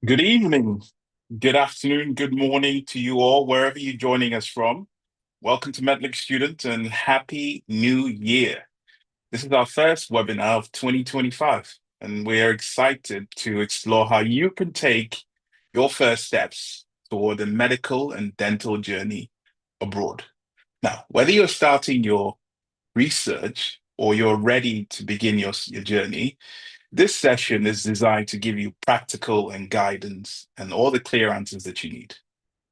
Good evening, good afternoon, good morning to you all, wherever you're joining us from. Welcome to Medlink Students and Happy New Year. This is our first webinar of 2025, and we are excited to explore how you can take your first steps toward a medical and dental journey abroad. Now, whether you're starting your research or you're ready to begin your journey, this session is designed to give you practical and guidance and all the clear answers that you need.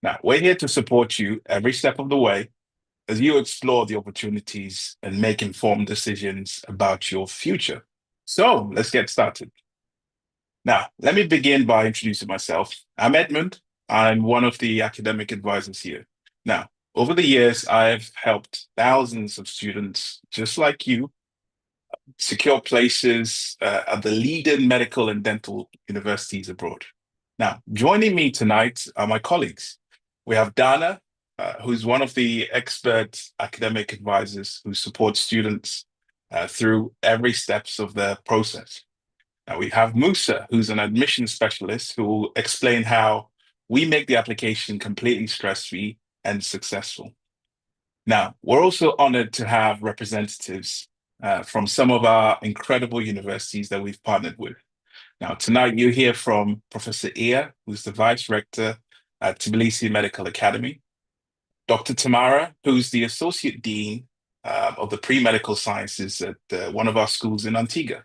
Now, we're here to support you every step of the way as you explore the opportunities and make informed decisions about your future. So let's get started. Now, let me begin by introducing myself. I'm Edmund. I'm one of the academic advisors here. Now, over the years, I've helped thousands of students just like you secure places at the leading medical and dental universities abroad. Now, joining me tonight are my colleagues. We have Dana, who's one of the expert academic advisors who support students through every steps of the process. Now, we have Musa, who's an admission specialist who will explain how we make the application completely stress-free and successful. Now, we're also honored to have representatives from some of our incredible universities that we've partnered with. Now, tonight you hear from Professor Ia, who's the Vice Rector at Tbilisi Medical Academy, Dr. Tamara, who's the Associate Dean of the Pre-Medical Sciences at one of our schools in Antigua.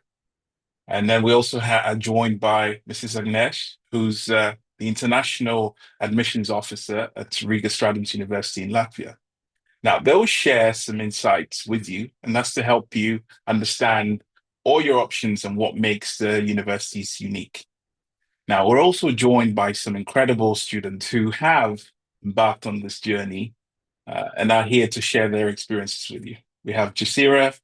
And then we also are joined by Mrs. Agnesh, who's the International Admissions Officer at Riga Stradins University in Latvia. Now, they'll share some insights with you, and that's to help you understand all your options and what makes the universities unique. Now, we're also joined by some incredible students who have embarked on this journey and are here to share their experiences with you. We have Jasira,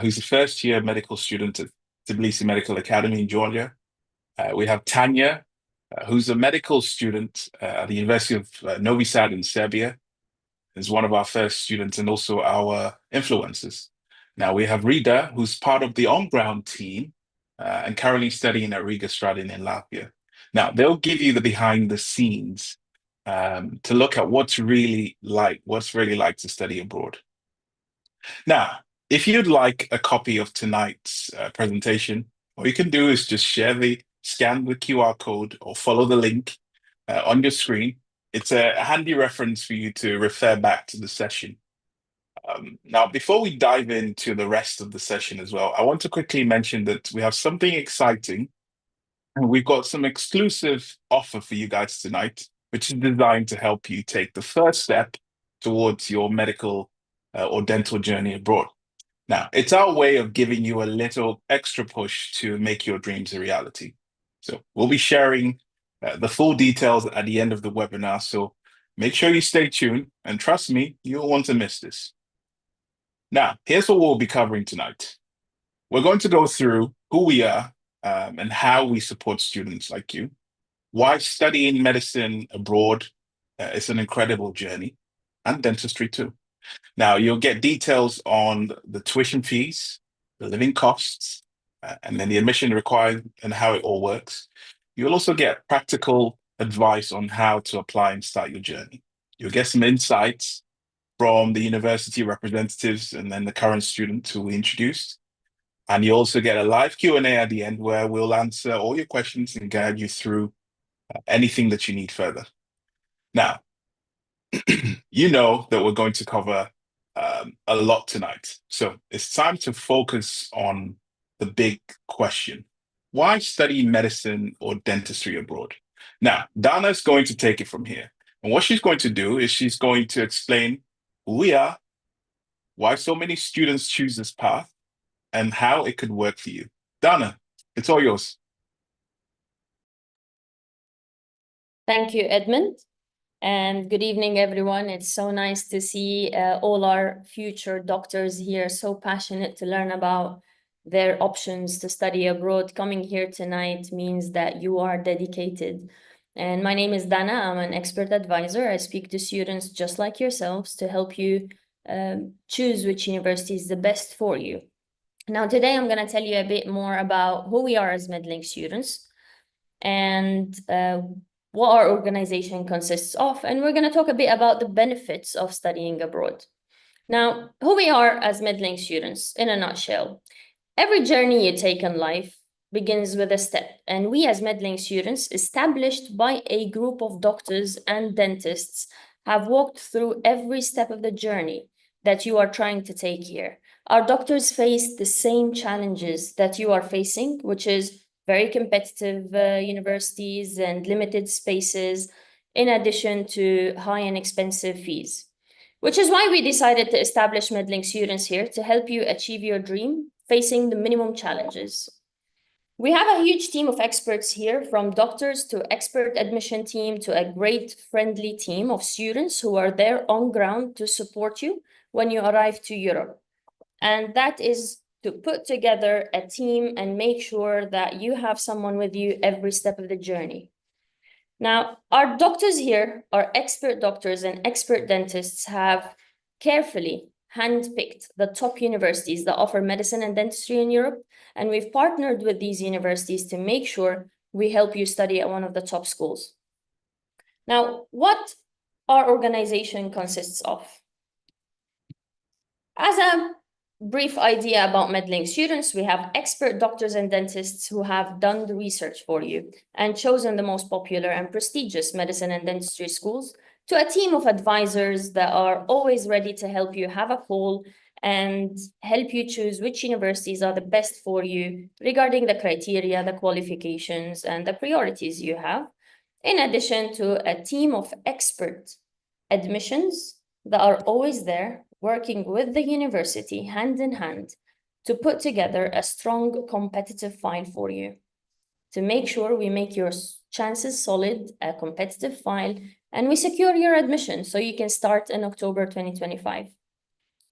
who's a first-year medical student at Tbilisi Medical Academy in Georgia. We have Tanya, who's a medical student at the University of Novi Sad in Serbia, is one of our first students and also our influencers. Now we have Rida, who's part of the on-ground team and currently studying at Riga Stradin in Latvia. Now they'll give you the behind the scenes to look at what's really like to study abroad. Now, if you'd like a copy of tonight's presentation, what you can do is just scan the QR code or follow the link on your screen. It's a handy reference for you to refer back to the session. Now, before we dive into the rest of the session as well, I want to quickly mention that we have something exciting. And we've got some exclusive offer for you guys tonight, which is designed to help you take the first step towards your medical or dental journey abroad. Now, it's our way of giving you a little extra push to make your dreams a reality. So we'll be sharing the full details at the end of the webinar. So make sure you stay tuned and trust me, you don't want to miss this. Now, here's what we'll be covering tonight. We're going to go through who we are and how we support students like you, why studying medicine abroad is an incredible journey, and dentistry too. Now, you'll get details on the tuition fees, the living costs, and then the admission required and how it all works. You'll also get practical advice on how to apply and start your journey. You'll get some insights from the university representatives and then the current student who we introduced. And you also get a live Q&A at the end where we'll answer all your questions and guide you through anything that you need further. Now, you know that we're going to cover a lot tonight. So it's time to focus on the big question. Why study medicine or dentistry abroad? Now, Dana is going to take it from here. And what she's going to do is she's going to explain who we are, why so many students choose this path, and how it could work for you. Dana, it's all yours. Thank you, Edmund. And good evening, everyone. It's so nice to see all our future doctors here, so passionate to learn about their options to study abroad. Coming here tonight means that you are dedicated. And my name is Dana. I'm an expert advisor. I speak to students just like yourselves to help you choose which university is the best for you. Now, today I'm going to tell you a bit more about who we are as Medlink students. and what our organization consists of. And we're going to talk a bit about the benefits of studying abroad. Now, who we are as Medlink students in a nutshell. Every journey you take in life begins with a step, and we as Medlink students, established by a group of doctors and dentists, have walked through every step of the journey that you are trying to take here. Our doctors face the same challenges that you are facing, which is very competitive universities and limited spaces, in addition to high and expensive fees. Which is why we decided to establish Medlink Students here to help you achieve your dream, facing the minimum challenges. We have a huge team of experts here, from doctors to expert admission team to a great friendly team of students who are there on ground to support you when you arrive to Europe. And that is to put together a team and make sure that you have someone with you every step of the journey. Now, our doctors here, our expert doctors and expert dentists, have carefully handpicked the top universities that offer medicine and dentistry in Europe, and we've partnered with these universities to make sure we help you study at one of the top schools. Now, what our organization consists of. As a brief idea about Medlink students, we have expert doctors and dentists who have done the research for you and chosen the most popular and prestigious medicine and dentistry schools, to a team of advisors that are always ready to help you have a call and help you choose which universities are the best for you regarding the criteria, the qualifications, and the priorities you have, in addition to a team of expert admissions that are always there working with the university hand in hand to put together a strong competitive file for you, to make sure we make your chances solid, a competitive file, and we secure your admission so you can start in October 2025.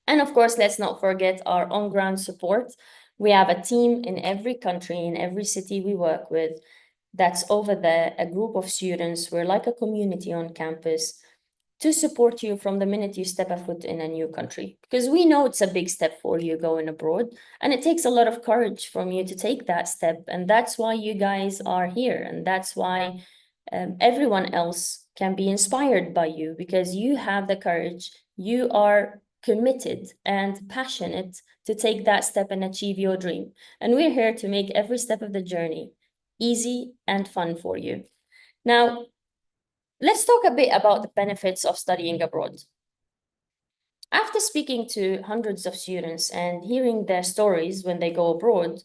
And of course, let's not forget our on-ground support. We have a team in every country, in every city we work with, that's over there, a group of students. We're like a community on campus to support you from the minute you step a foot in a new country. Because we know it's a big step for you going abroad, and it takes a lot of courage from you to take that step. And that's why you guys are here. And that's why everyone else can be inspired by you, because you have the courage, you are committed and passionate to take that step and achieve your dream. And we're here to make every step of the journey easy and fun for you. Now, let's talk a bit about the benefits of studying abroad. After speaking to hundreds of students and hearing their stories when they go abroad,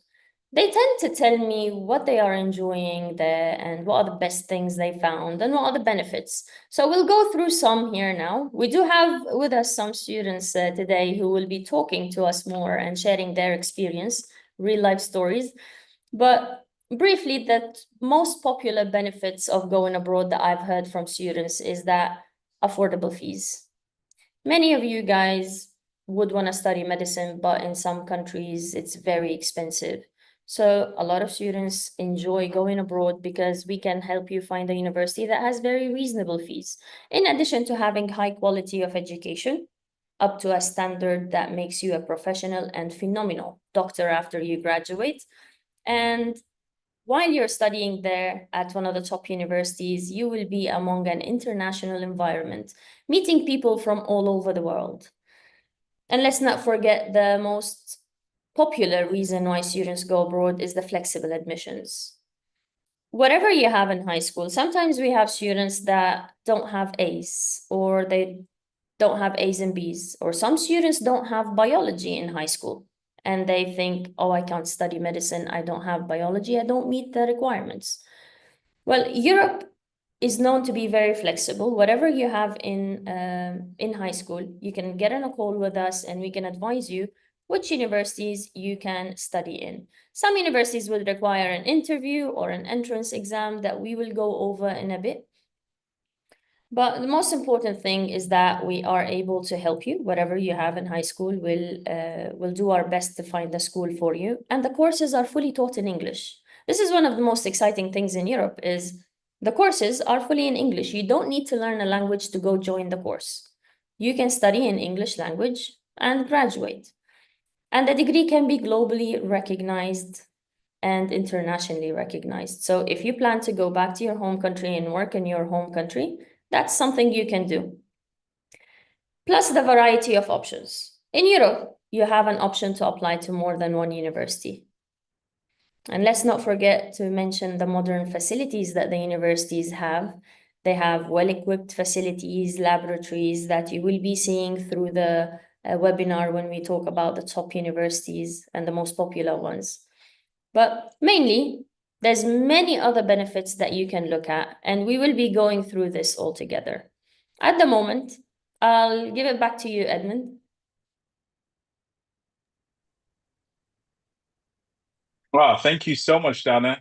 they tend to tell me what they are enjoying there and what are the best things they found and what are the benefits. So we'll go through some here now. We do have with us some students today who will be talking to us more and sharing their experience, real life stories. But briefly, the most popular benefits of going abroad that I've heard from students is that affordable fees. Many of you guys would want to study medicine, but in some countries it's very expensive. So a lot of students enjoy going abroad because we can help you find a university that has very reasonable fees, in addition to having high quality of education up to a standard that makes you a professional and phenomenal doctor after you graduate. And while you're studying there at one of the top universities, you will be among an international environment, meeting people from all over the world. And let's not forget the most popular reason why students go abroad is the flexible admissions. Whatever you have in high school, sometimes we have students that don't have A's, or they don't have A's and B's, or some students don't have biology in high school. And they think, oh, I can't study medicine, I don't have biology, I don't meet the requirements. Well, Europe is known to be very flexible. Whatever you have in high school, you can get on a call with us and we can advise you which universities you can study in. Some universities will require an interview or an entrance exam that we will go over in a bit. But the most important thing is that we are able to help you. Whatever you have in high school, we'll do our best to find the school for you. And the courses are fully taught in English. This is one of the most exciting things in Europe, is the courses are fully in English. You don't need to learn a language to go join the course. You can study in English language and graduate. And the degree can be globally recognized and internationally recognized. So if you plan to go back to your home country and work in your home country, that's something you can do. Plus the variety of options. In Europe, you have an option to apply to more than one university. And let's not forget to mention the modern facilities that the universities have. They have well-equipped facilities, laboratories that you will be seeing through the webinar when we talk about the top universities and the most popular ones. But mainly, there's many other benefits that you can look at, and we will be going through this all together. At the moment, I'll give it back to you, Edmund. Wow, thank you so much, Dana.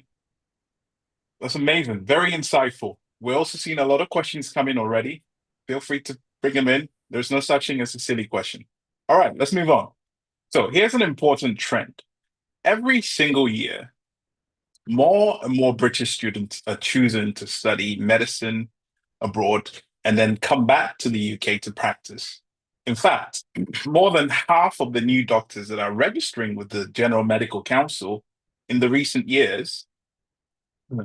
That's amazing. Very insightful. We're also seeing a lot of questions come in already. Feel free to bring them in. There's no such thing as a silly question. All right, let's move on. So here's an important trend. Every single year, more and more British students are choosing to study medicine abroad and then come back to the UK to practice. In fact, more than half of the new doctors that are registering with the General Medical Council in the recent years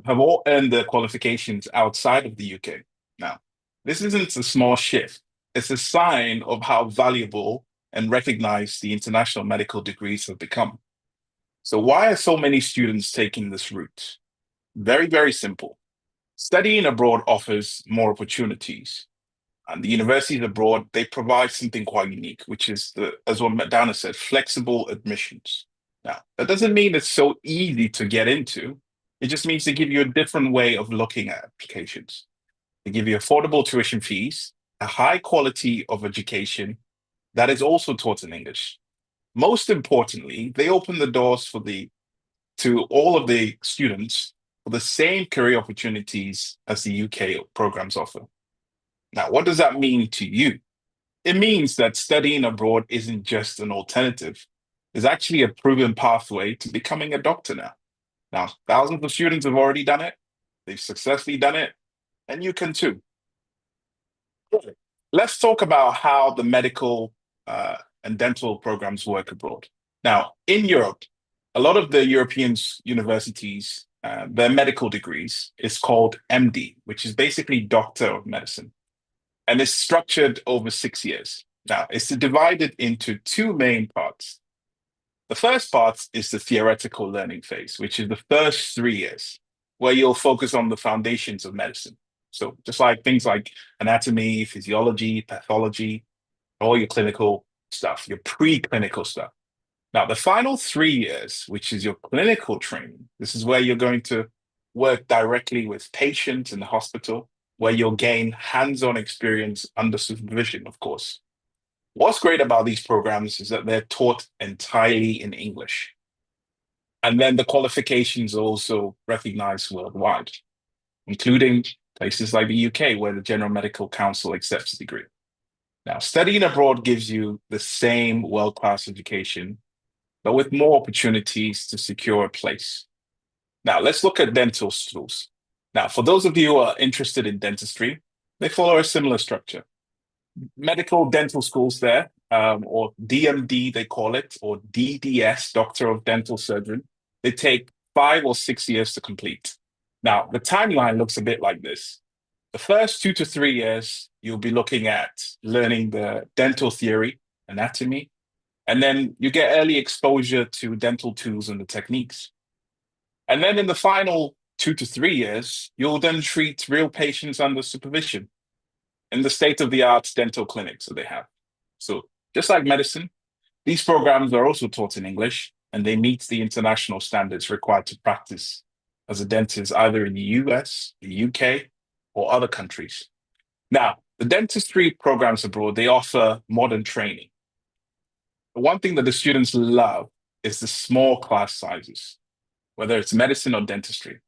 have all earned their qualifications outside of the UK. Now, this isn't a small shift. It's a sign of how valuable and recognized the international medical degrees have become. So why are so many students taking this route? Very, very simple. Studying abroad offers more opportunities. And the universities abroad, they provide something quite unique, which is as what Dana said, flexible admissions. Now, that doesn't mean it's so easy to get into. It just means they give you a different way of looking at applications. They give you affordable tuition fees, a high quality of education that is also taught in English. Most importantly, they open the doors to all of the students for the same career opportunities as the UK programs offer. Now, what does that mean to you? It means that studying abroad isn't just an alternative. It's actually a proven pathway to becoming a doctor now. Now, thousands of students have already done it. They've successfully done it, and you can too. Let's talk about how the medical and dental programs work abroad. Now, in Europe, a lot of the European universities, their medical degrees is called MD, which is basically Doctor of Medicine. And it's structured over 6 years. Now, it's divided into two main parts. The first part is the theoretical learning phase, which is the first 3 years, where you'll focus on the foundations of medicine. So just like things like anatomy, physiology, pathology, all your clinical stuff, your preclinical stuff. Now, the final 3 years, which is your clinical training, this is where you're going to work directly with patients in the hospital, where you'll gain hands-on experience under supervision, of course. What's great about these programs is that they're taught entirely in English. And then the qualifications are also recognized worldwide, including places like the UK, where the General Medical Council accepts the degree. Now, studying abroad gives you the same world-class education, but with more opportunities to secure a place. Now, let's look at dental schools. Now, for those of you who are interested in dentistry, they follow a similar structure. Medical dental schools there, or DMD, they call it, or DDS, Doctor of Dental Surgery, they take 5 or 6 years to complete. Now, the timeline looks a bit like this. The first 2 to 3 years, you'll be looking at learning the dental theory, anatomy, and then you get early exposure to dental tools and the techniques. And then in the final 2 to 3 years, you'll then treat real patients under supervision in the state-of-the-art dental clinics that they have. So just like medicine, these programs are also taught in English, and they meet the international standards required to practice as a dentist either in the US, the UK, or other countries. Now, the dentistry programs abroad, they offer modern training. The one thing that the students love is the small class sizes, whether it's medicine or dentistry.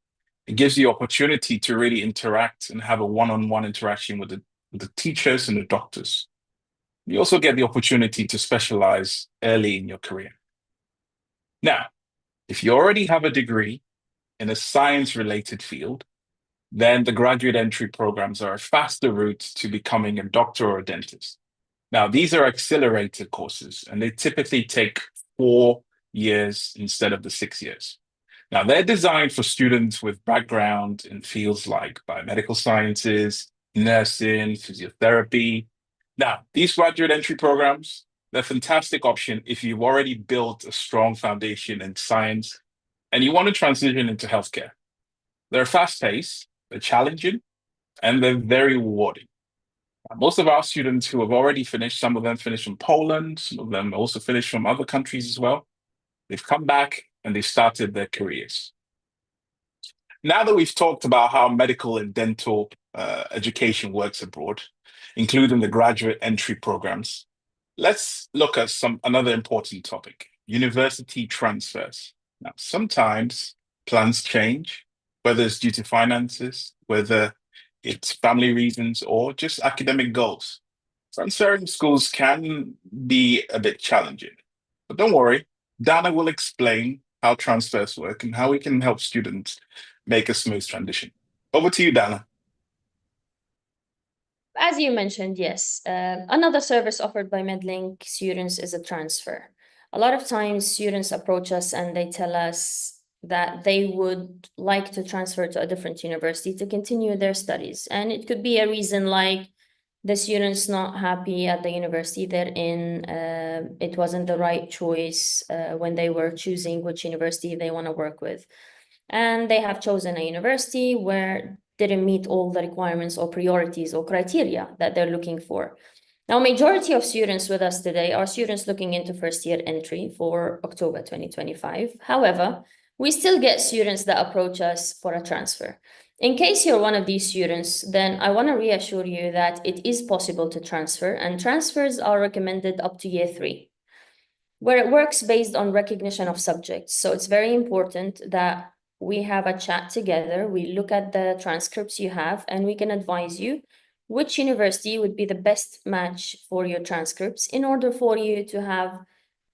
It gives you opportunity to really interact and have a one-on-one interaction with the teachers and the doctors. You also get the opportunity to specialize early in your career. Now, if you already have a degree in a science-related field, then the graduate entry programs are a faster route to becoming a doctor or a dentist. Now, these are accelerated courses, and they typically take 4 years instead of the 6 years. Now, they're designed for students with background in fields like biomedical sciences, nursing, physiotherapy. Now, these graduate entry programs, they're a fantastic option if you've already built a strong foundation in science and you want to transition into healthcare. They're fast-paced, they're challenging, and they're very rewarding. Most of our students who have already finished, some of them finished from Poland, some of them also finished from other countries as well. They've come back and they started their careers. Now that we've talked about how medical and dental education works abroad, including the graduate entry programs, let's look at another important topic, university transfers. Now, sometimes plans change, whether it's due to finances, whether it's family reasons, or just academic goals. Transferring schools can be a bit challenging, but don't worry, Dana will explain how transfers work and how we can help students make a smooth transition. Over to you, Dana. As you mentioned, yes. Another service offered by Medlink students is a transfer. A lot of times students approach us and they tell us that they would like to transfer to a different university to continue their studies. And it could be a reason like the student's not happy at the university they're in. It wasn't the right choice when they were choosing which university they want to work with. And they have chosen a university where didn't meet all the requirements or priorities or criteria that they're looking for. Now, majority of students with us today are students looking into first year entry for October 2025. However, we still get students that approach us for a transfer. In case you're one of these students, then I want to reassure you that it is possible to transfer, and transfers are recommended up to year 3, where it works based on recognition of subjects. So it's very important that we have a chat together, we look at the transcripts you have, and we can advise you which university would be the best match for your transcripts in order for you to have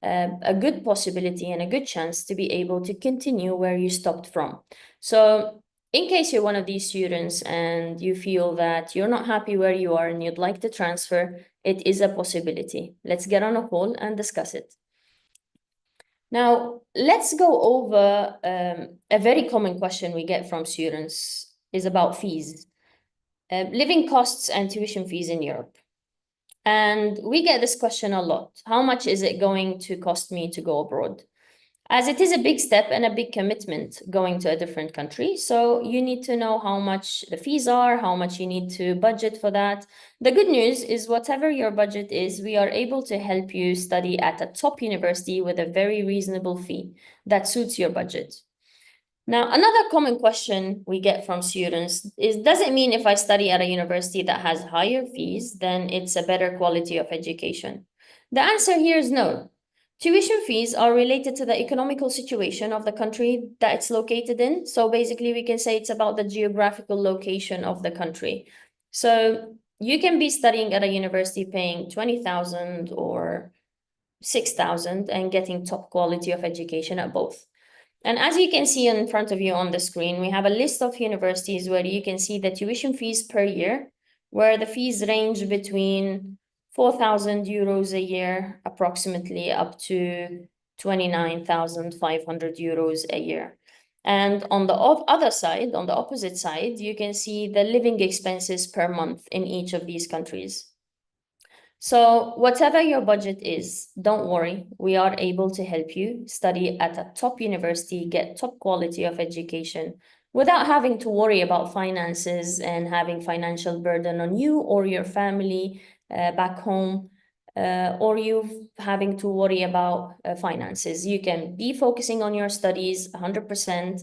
a good possibility and a good chance to be able to continue where you stopped from. So in case you're one of these students and you feel that you're not happy where you are and you'd like to transfer, it is a possibility. Let's get on a call and discuss it. Now, let's go over a very common question we get from students is about fees, living costs and tuition fees in Europe. And we get this question a lot. How much is it going to cost me to go abroad? As it is a big step and a big commitment going to a different country. So you need to know how much the fees are, how much you need to budget for that. The good news is whatever your budget is, we are able to help you study at a top university with a very reasonable fee that suits your budget. Now, another common question we get from students is, does it mean if I study at a university that has higher fees, then it's a better quality of education? The answer here is no. Tuition fees are related to the economical situation of the country that it's located in. So basically, we can say it's about the geographical location of the country. So you can be studying at a university paying 20,000 or 6,000 and getting top quality of education at both. And as you can see in front of you on the screen, we have a list of universities where you can see the tuition fees per year, where the fees range between 4,000 euros a year, approximately up to 29,500 euros a year. And on the other side, on the opposite side, you can see the living expenses per month in each of these countries. So whatever your budget is, don't worry, we are able to help you study at a top university, get top quality of education without having to worry about finances and having financial burden on you or your family back home, or you having to worry about finances. You can be focusing on your studies 100%,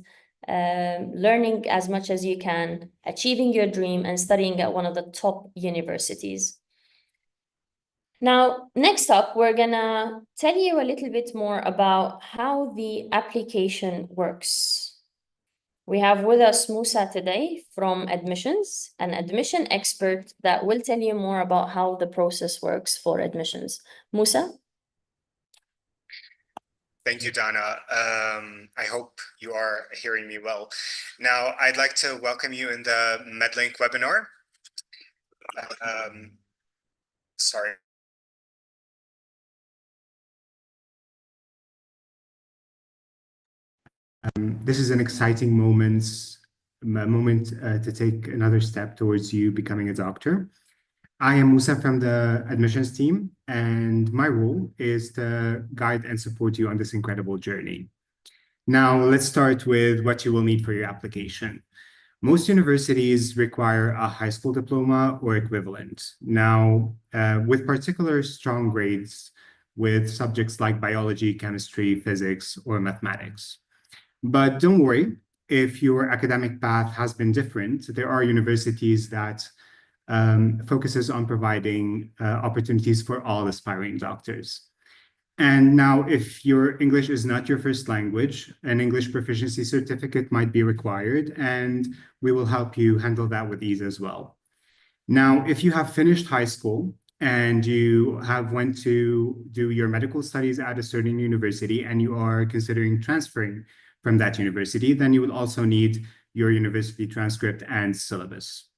learning as much as you can, achieving your dream and studying at one of the top universities. Now, next up, we're gonna tell you a little bit more about how the application works. We have with us Musa today from admissions, an admission expert that will tell you more about how the process works for admissions. Musa? Thank you, Dana. I hope you are hearing me well. Now, I'd like to welcome you in the Medlink webinar. Sorry. This is an exciting moment to take another step towards you becoming a doctor. I am Musa from the admissions team, and my role is to guide and support you on this incredible journey. Now, let's start with what you will need for your application. Most universities require a high school diploma or equivalent. Now, with particular strong grades with subjects like biology, chemistry, physics, or mathematics. But don't worry, if your academic path has been different, there are universities that focuses on providing opportunities for all aspiring doctors. And now, if your English is not your first language, an English proficiency certificate might be required, and we will help you handle that with ease as well. Now, if you have finished high school and you have went to do your medical studies at a certain university and you are considering transferring from that university, then you will also need your university transcript and syllabus.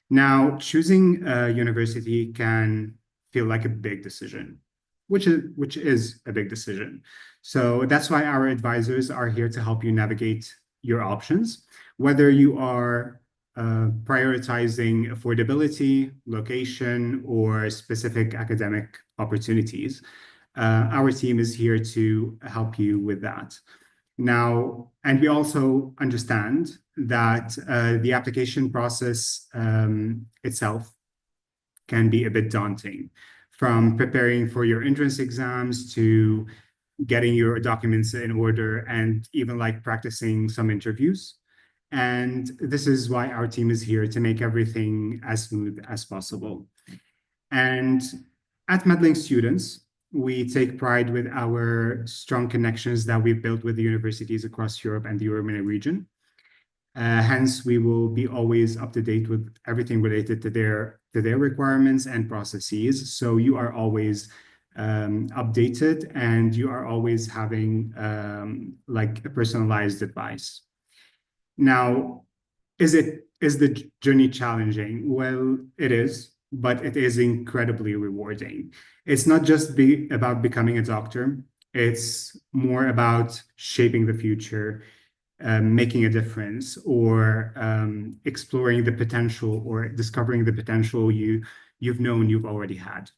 Now, choosing a university can feel like a big decision, which is a big decision. So that's why our advisors are here to help you navigate your options, whether you are prioritizing affordability, location, or specific academic opportunities. Our team is here to help you with that. Now, and we also understand that the application process itself can be a bit daunting, from preparing for your entrance exams to getting your documents in order and even like practicing some interviews. And this is why our team is here to make everything as smooth as possible. And at Medlink Students, we take pride with our strong connections that we've built with the universities across Europe and the European region. Hence, we will be always up to date with everything related to their requirements and processes. So you are always updated and you are always having like a personalized advice. Now, is the journey challenging? Well, it is, but it is incredibly rewarding. It's not just about becoming a doctor. It's more about shaping the future, making a difference, or exploring the potential or discovering the potential you've known you've already had.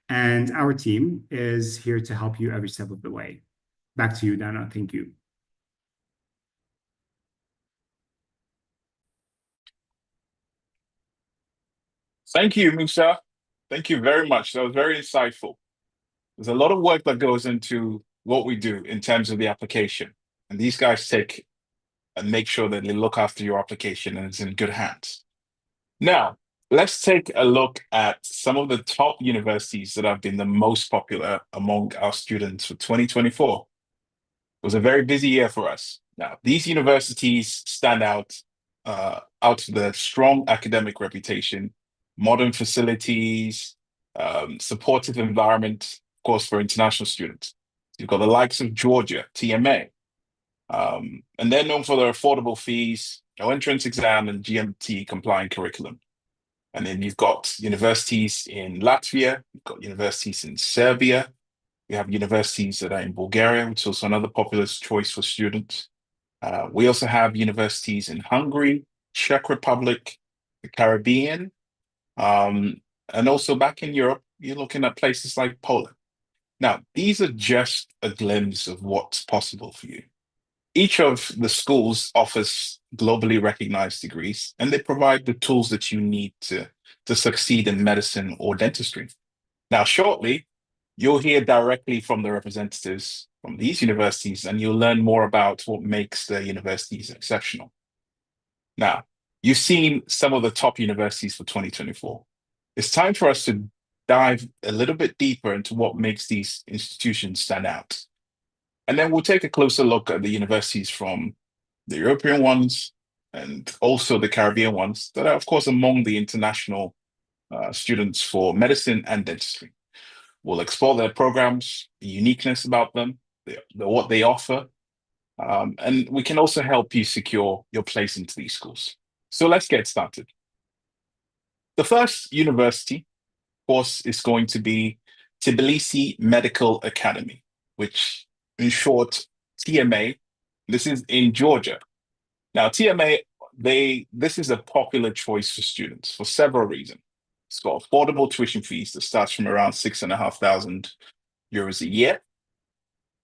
And our team is here to help you every step of the way. Back to you, Dana. Thank you. Thank you, Musa. Thank you very much. That was very insightful. There's a lot of work that goes into what we do in terms of the application. And these guys take and make sure that they look after your application and it's in good hands. Now, let's take a look at some of the top universities that have been the most popular among our students for 2024. It was a very busy year for us. Now, these universities stand out of the strong academic reputation, modern facilities, supportive environment, of course, for international students. You've got the likes of Georgia, TMA, and they're known for their affordable fees, no entrance exam, and GMT compliant curriculum. And then you've got universities in Latvia, you've got universities in Serbia, we have universities that are in Bulgaria, which is also another popular choice for students. We also have universities in Hungary, Czech Republic, the Caribbean, and also back in Europe, you're looking at places like Poland. Now, these are just a glimpse of what's possible for you. Each of the schools offers globally recognized degrees, and they provide the tools that you need to succeed in medicine or dentistry. Now, shortly, you'll hear directly from the representatives from these universities, and you'll learn more about what makes the universities exceptional. Now, you've seen some of the top universities for 2024. It's time for us to dive a little bit deeper into what makes these institutions stand out. And then we'll take a closer look at the universities from the European ones and also the Caribbean ones that are, of course, among the international students for medicine and dentistry. We'll explore their programs, the uniqueness about them, what they offer, and we can also help you secure your place into these schools. So let's get started. The first university, of course, is going to be Tbilisi Medical Academy, which in short, TMA This is in Georgia. Now, TMA, this is a popular choice for students for several reasons. It's got affordable tuition fees that starts from around €6,500 a year.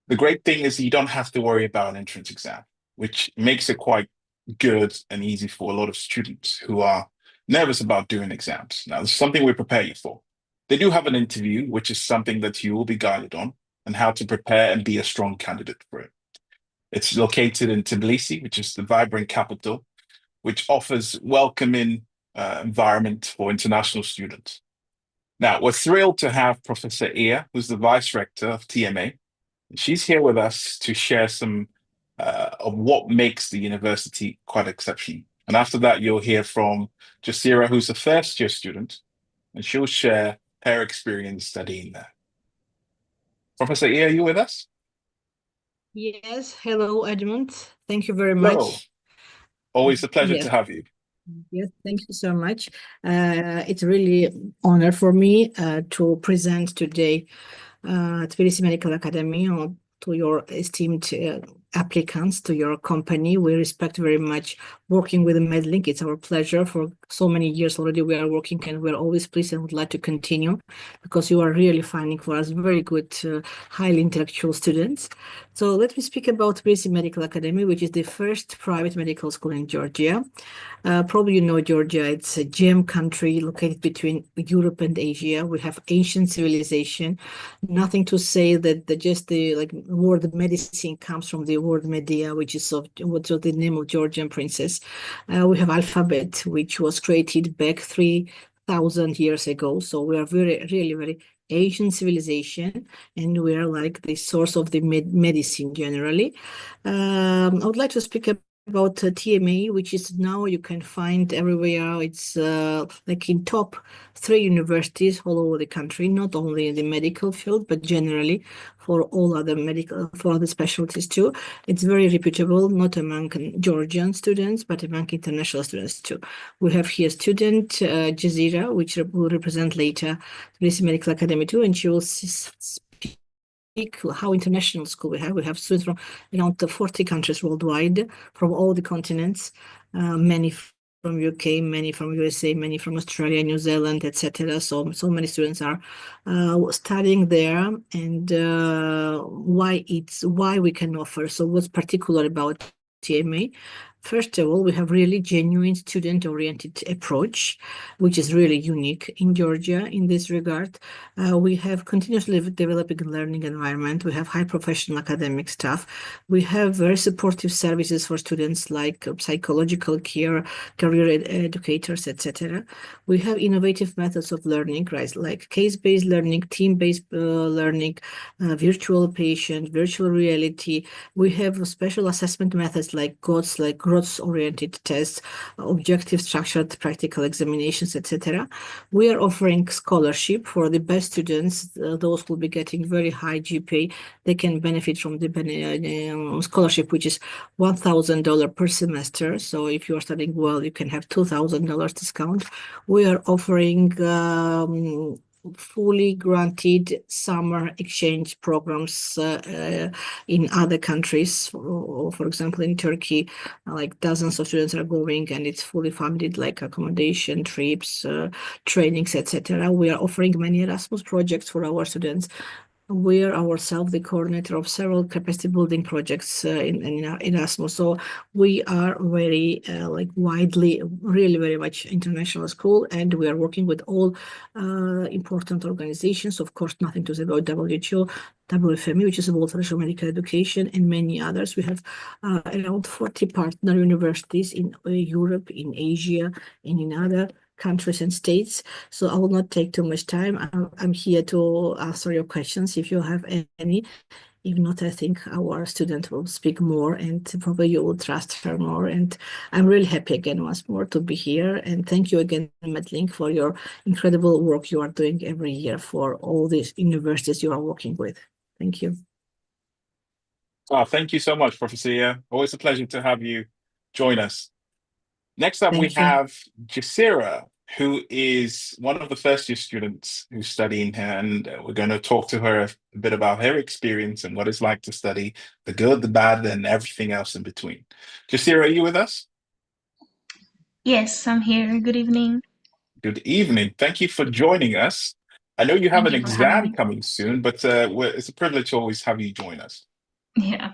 The great thing is you don't have to worry about an entrance exam, which makes it quite good and easy for a lot of students who are nervous about doing exams. Now, this is something we prepare you for. They do have an interview, which is something that you will be guided on and how to prepare and be a strong candidate for it. It's located in Tbilisi, which is the vibrant capital, which offers welcoming environment for international students. Now, we're thrilled to have Professor Ia, who's the Vice Rector of TMA. She's here with us to share some of what makes the university quite exceptional. And after that, you'll hear from Jasira, who's a first-year student, and she'll share her experience studying there. Professor Ia, are you with us? Yes, hello, Edmund. Thank you very Hello. much. Always a pleasure Yes. to have you. Yes, thank you so much. It's really honor for me to present today Tbilisi Medical Academy or to your esteemed applicants, to your company. We respect very much working with Medlink. It's our pleasure. For so many years already we are working, and we're always pleased and would like to continue because you are really finding for us very good, highly intellectual students. So let me speak about Tbilisi Medical Academy, which is the first private medical school in Georgia. Probably you know Georgia, it's a gem country located between Europe and Asia. We have ancient civilization. Nothing to say that just the word medicine comes from the word Medea, which is what was the name of Georgian princess. We have alphabet, which was created back 3,000 years ago. So we are really very Asian civilization, and we are like the source of the medicine generally. I would like to speak about TMA, which is now you can find everywhere. It's like in top 3 universities all over the country, not only in the medical field, but generally for all other for other specialties too. It's very reputable, not among Georgian students, but among international students too. We have here student Jazira, which will represent later Tbilisi Medical Academy too, and she will speak how international school we have. We have students from around 40 countries worldwide, from all the continents, many from UK, many from USA, many from Australia, New Zealand, etc. So many students are studying there, and why we can offer. So what's particular about TMA? First of all, we have really genuine student-oriented approach, which is really unique in Georgia in this regard. We have continuously developing learning environment. We have high professional academic staff. We have very supportive services for students like psychological care, career educators, etc. We have innovative methods of learning, right? Like case-based learning, team-based learning, virtual patient, virtual reality. We have special assessment methods like GOTS, like growth-oriented tests, objective structured practical examinations, etc. We are offering scholarship for the best students. Those will be getting very high GPA. They can benefit from the scholarship, which is $1,000 per semester. So if you are studying well, you can have $2,000 discount. We are offering fully granted summer exchange programs in other countries. For example, in Turkey, like dozens of students are going, and it's fully funded, like accommodation, trips, trainings, etc. We are offering many Erasmus projects for our students. We are ourselves the coordinator of several capacity building projects in Erasmus. So we are very widely, really very much international school, and we are working with all important organizations. Of course, nothing to say about WHO, WFME, which is World Federation of Medical Education, and many others. We have around 40 partner universities in Europe, in Asia, and in other countries and states. So I will not take too much time. I'm here to answer your questions if you have any. If not, I think our student will speak more, and probably you will trust her more. And I'm really happy again once more to be here. And thank you again, Medlink, for your incredible work you are doing every year for all these universities you are working with. Thank you. Oh, thank you so much, Professor Ia. Always a pleasure to have you join us. Next up, we have Jasira, who is one of the first year students who's studying here, and we're going to talk to her a bit about her experience and what it's like to study, the good, the bad, and everything else in between. Jasira, are you with us? Yes, I'm here. Good evening. Good evening. Thank you for joining us. I know you have Thank an you for having exam me. coming soon, but it's a privilege to always have you join us. Yeah,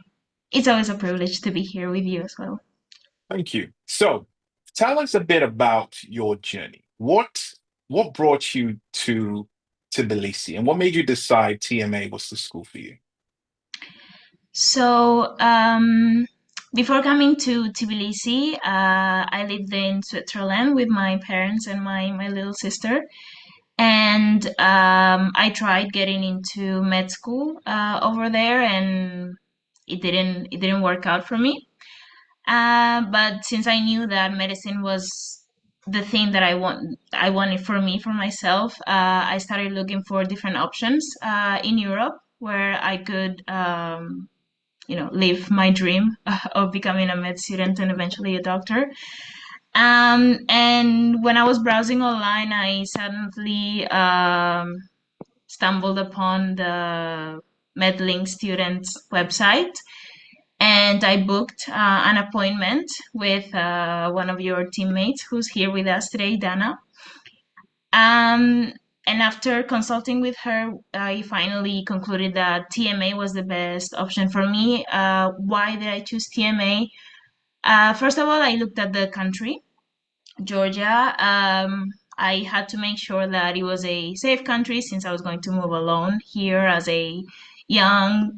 it's always a privilege to be here with you as well. Thank you. So, tell us a bit about your journey. What brought you to Tbilisi, and what made you decide TMA was the school for you? So, before coming to Tbilisi, I lived in Switzerland with my parents and my little sister. And I tried getting into med school over there, and it didn't work out for me. But since I knew that medicine was the thing that I wanted for me, for myself, I started looking for different options in Europe where I could, live my dream of becoming a med student and eventually a doctor. And when I was browsing online, I suddenly stumbled upon the Medlink Students website, and I booked an appointment with one of your teammates who's here with us today, Dana. Um, and after consulting with her, I finally concluded that TMA was the best option for me. Why did I choose TMA? First of all, I looked at the country, Georgia. I had to make sure that it was a safe country since I was going to move alone here as a young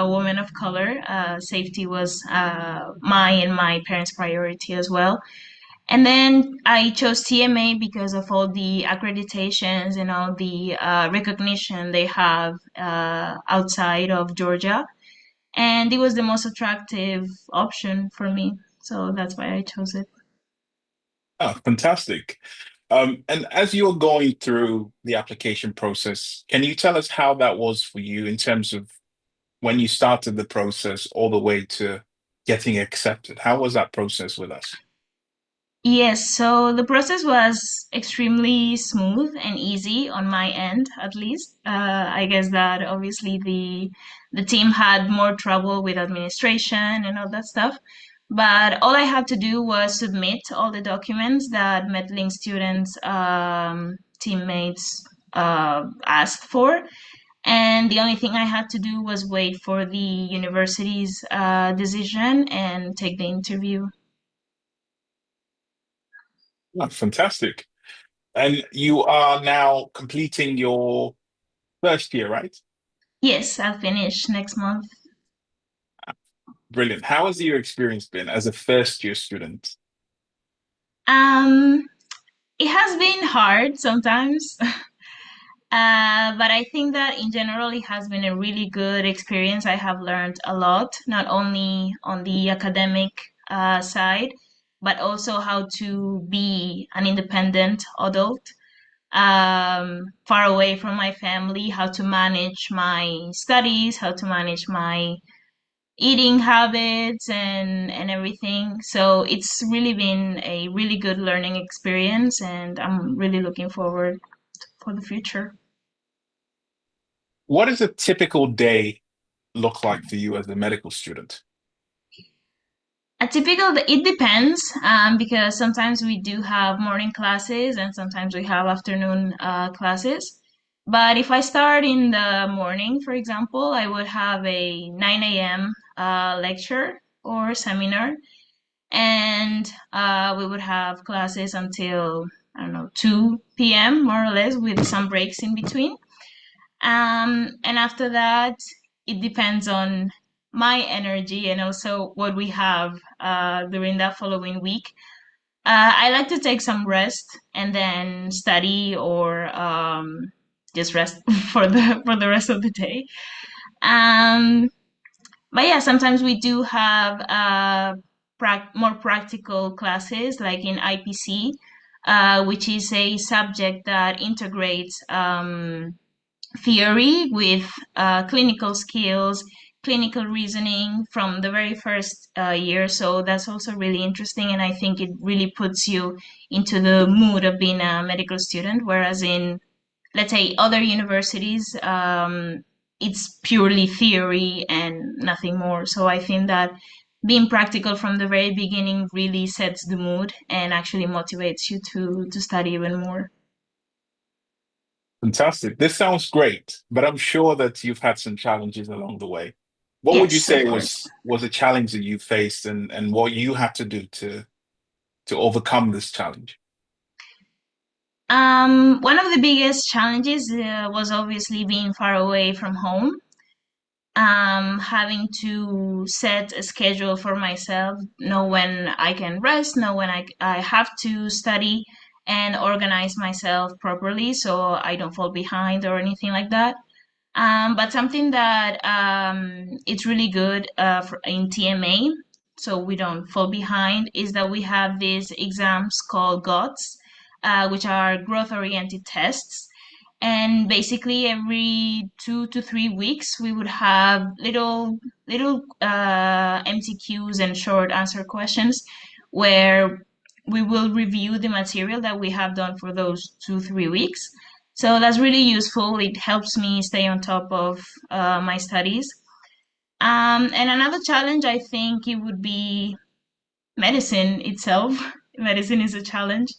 woman of color. Safety was my and my parents' priority as well. And then I chose TMA because of all the accreditations and all the recognition they have outside of Georgia. And it was the most attractive option for me. So that's why I chose it. Oh, fantastic. And as you're going through the application process, can you tell us how that was for you in terms of when you started the process all the way to getting accepted? How was that process with us? Yes, so the process was extremely smooth and easy on my end, at least. I guess that obviously the team had more trouble with administration and all that stuff. But all I had to do was submit all the documents that Medlink students teammates asked for. And the only thing I had to do was wait for the university's decision and take the interview. Oh, fantastic. And you are now completing your first year, right? Yes, I'll finish next month. Brilliant. How has your experience been as a first year student? Um, it has been hard sometimes, but I think that in general it has been a really good experience. I have learned a lot, not only on the academic side, but also how to be an independent adult, far away from my family, how to manage my studies, how to manage my eating habits and everything. So it's really been a really good learning experience, and I'm really looking forward for the future. What does a typical day look like for you as a medical student? It depends, because sometimes we do have morning classes and sometimes we have afternoon classes. But if I start in the morning, for example, I would have a 9 a.m. Lecture or seminar, and we would have classes until, I don't know, 2 p.m. more or less, with some breaks in between. And after that, it depends on my energy and also what we have during that following week. I like to take some rest and then study, or just rest for the rest of the day. Um, but yeah, sometimes we do have more practical classes, like in IPC, which is a subject that integrates theory with clinical skills clinical reasoning from the very first year. So that's also really interesting. And I think it really puts you into the mood of being a medical student. Whereas in, let's say, other universities, it's purely theory and nothing more. So I think that being practical from the very beginning really sets the mood and actually motivates you to study even more. Fantastic. This sounds great, but I'm sure that you've had some challenges along the way. What would you Yes, of say course. was a challenge that you faced and what you had to do to overcome this challenge? One of the biggest challenges was obviously being far away from home. Having to set a schedule for myself, know when I can rest, know when I have to study, and organize myself properly so I don't fall behind or anything like that. But something that it's really good in TMA, so we don't fall behind, is that we have these exams called GOTS, which are growth-oriented tests. And basically, every 2 to 3 weeks, we would have little MCQs and short answer questions where we will review the material that we have done for those 2 3 weeks. So that's really useful. It helps me stay on top of my studies. And another challenge, I think, it would be medicine itself. Medicine is a challenge.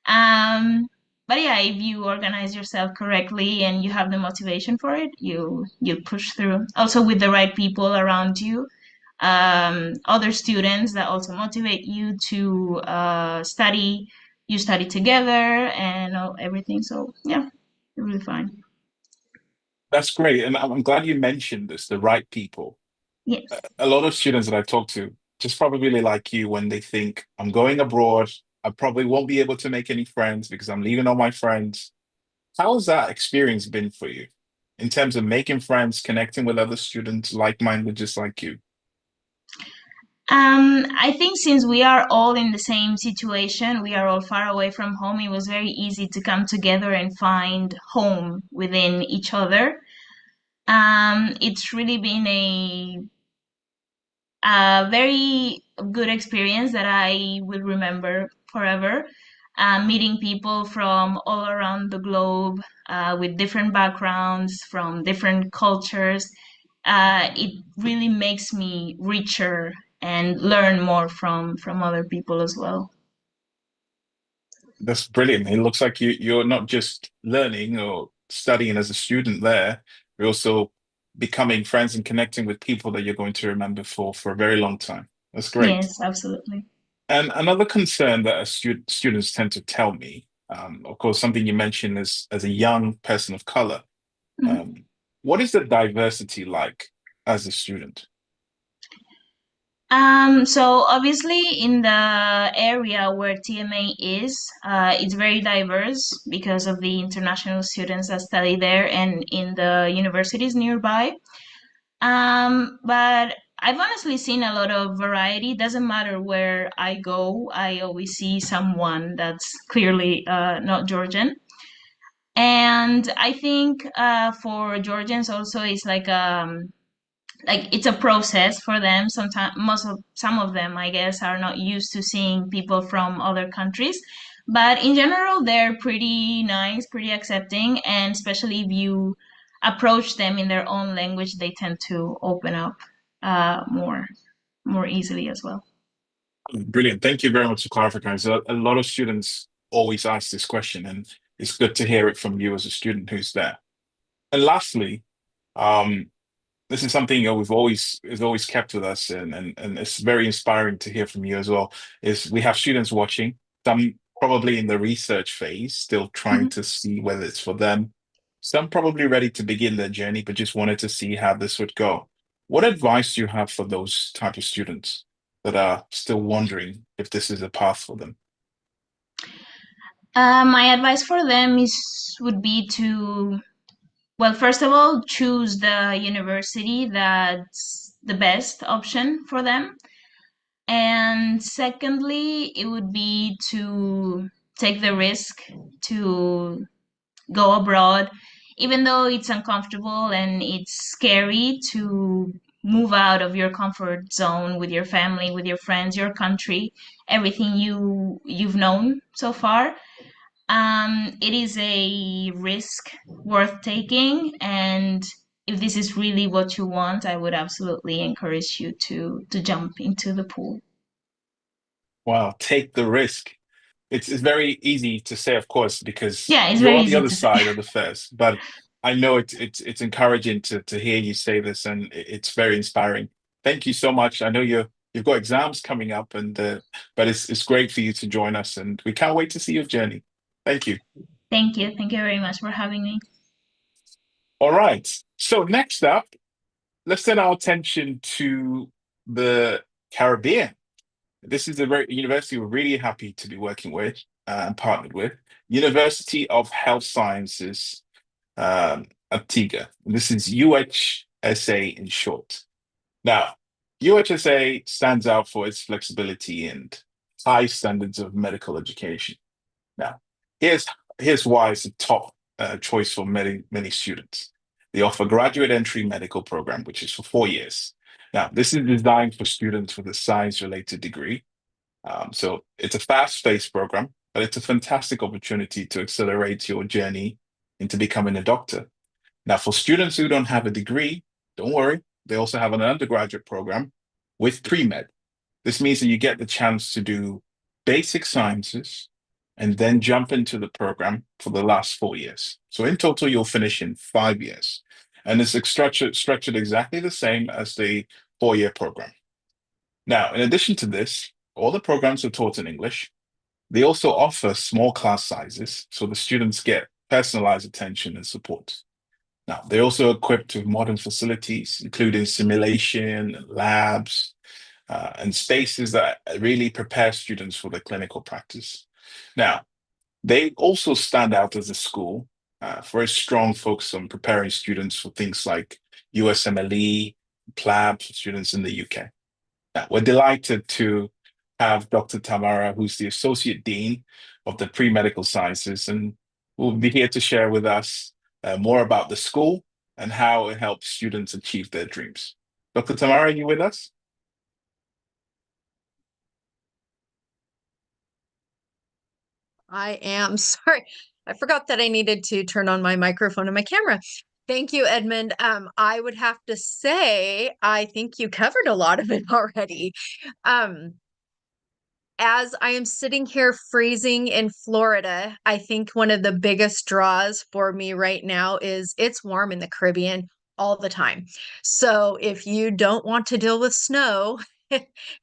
But yeah, if you organize yourself correctly and you have the motivation for it, you push through. Also with the right people around you, other students that also motivate you to study. You study together and everything. So yeah, you're really fine. That's great. And I'm glad you mentioned this, the right people. Yes. A lot of students that I talk to just probably like you when they think I'm going abroad, I probably won't be able to make any friends because I'm leaving all my friends. How has that experience been for you in terms of making friends, connecting with other students like-minded just like you? I think since we are all in the same situation, we are all far away from home, it was very easy to come together and find home within each other. It's really been a very good experience that I will remember forever. Meeting people from all around the globe with different backgrounds, from different cultures. It really makes me richer and learn more from other people as well. That's brilliant. It looks like you're not just learning or studying as a student there, you're also becoming friends and connecting with people that you're going to remember for a very long time. That's great. Yes, absolutely. And another concern that students tend to tell me, of course, something you mentioned is as a young person of color, Mhm. what is the diversity like as a student? So obviously in the area where TMA is, it's very diverse because of the international students that study there and in the universities nearby. But I've honestly seen a lot of variety. Doesn't matter where I go, I always see someone that's clearly not Georgian. And I think for Georgians also it's like it's a process for them. Sometimes some of them, I guess, are not used to seeing people from other countries. But in general, they're pretty nice, pretty accepting, and especially if you approach them in their own language, they tend to open up more easily as well. Brilliant. Thank you very much for clarifying. So a lot of students always ask this question, and it's good to hear it from you as a student who's there. And lastly, um, this is something we've always is always kept with us, and it's very inspiring to hear from you as well. Is we have students watching, some probably in the research phase, still trying Mhm. to see whether it's for them. Some probably ready to begin their journey, but just wanted to see how this would go. What advice do you have for those type of students that are still wondering if this is a path for them? My advice for them is would be to, well, first of all, choose the university that's the best option for them. And secondly, it would be to take the risk to go abroad, even though it's uncomfortable and it's scary to move out of your comfort zone with your family, with your friends, your country, everything you've known so far. It is a risk worth taking, and if this is really what you want, I would absolutely encourage you to jump into the pool. Wow, take the risk. It's very easy to say, of course, because Yeah, it's you're very on the easy other to say. side of the fence. But I know it's encouraging to hear you say this, and it's very inspiring. Thank you so much. I know you've got exams coming up, and but it's great for you to join us, and we can't wait to see your journey. Thank you. Thank you. Thank you very much for having me. All right. So next up, let's turn our attention to the Caribbean. This is a very university we're really happy to be working with and partnered with. University of Health Sciences of Tiga. This is UHSA in short. Now, UHSA stands out for its flexibility and high standards of medical education. Now, here's why it's a top choice for many students. They offer graduate entry medical program, which is for 4 years. Now, this is designed for students with a science-related degree. So it's a fast-paced program, but it's a fantastic opportunity to accelerate your journey into becoming a doctor. Now, for students who don't have a degree, don't worry. They also have an undergraduate program with pre-med. This means that you get the chance to do basic sciences and then jump into the program for the last 4 years. So in total, you'll finish in 5 years. And it's structured exactly the same as the 4-year program. Now, in addition to this, all the programs are taught in English. They also offer small class sizes, so the students get personalized attention and support. Now, they're also equipped with modern facilities, including simulation, labs, and spaces that really prepare students for their clinical practice. Now, they also stand out as a school for a strong focus on preparing students for things like USMLE, PLAB for students in the UK. Now, we're delighted to have Dr. Tamara, who's the Associate Dean of the Pre-Medical Sciences, and will be here to share with us more about the school and how it helps students achieve their dreams. Dr. Tamara, are you with us? I am sorry. I forgot that I needed to turn on my microphone and my camera. Thank you, Edmund. I would have to say, I think you covered a lot of it already. As I am sitting here freezing in Florida, I think one of the biggest draws for me right now is it's warm in the Caribbean all the time. So if you don't want to deal with snow,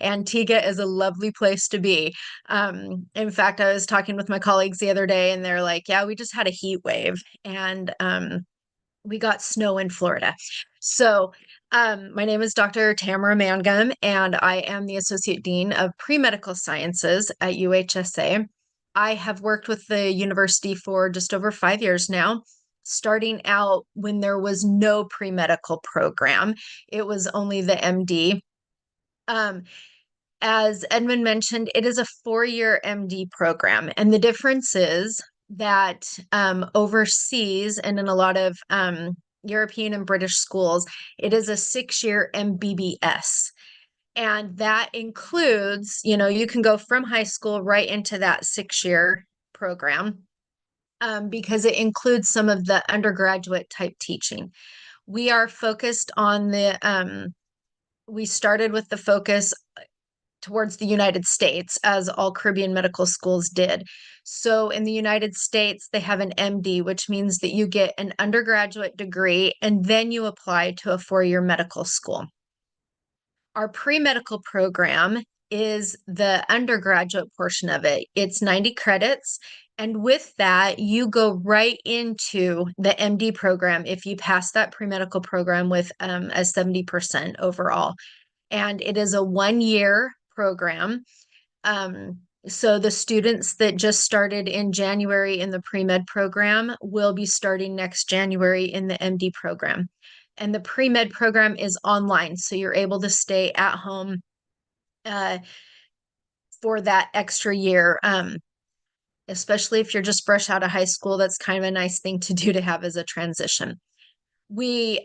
Antigua is a lovely place to be. In fact, I was talking with my colleagues the other day and they're like, yeah, we just had a heat wave and we got snow in Florida. So my name is Dr. Tamara Mangum, and I am the Associate Dean of Pre-Medical Sciences at UHSA. I have worked with the university for just over 5 years now, starting out when there was no pre-medical program. It was only the MD. As Edmund mentioned, it is a 4-year MD program, and the difference is that overseas and in a lot of European and British schools, it is a 6-year MBBS. And that includes, you can go from high school right into that 6-year program because it includes some of the undergraduate type teaching. We are focused on we started with the focus towards the United States, as all Caribbean medical schools did. So in the United States, they have an MD, which means that you get an undergraduate degree and then you apply to a 4-year medical school. Our pre-medical program is the undergraduate portion of it. It's 90 credits. And with that, you go right into the MD program if you pass that pre-medical program with a 70% overall. And it is a 1-year program. So the students that just started in January in the pre-med program will be starting next January in the MD program. And the pre-med program is online, so you're able to stay at home for that extra year, especially if you're just fresh out of high school. That's kind of a nice thing to do to have as a transition. We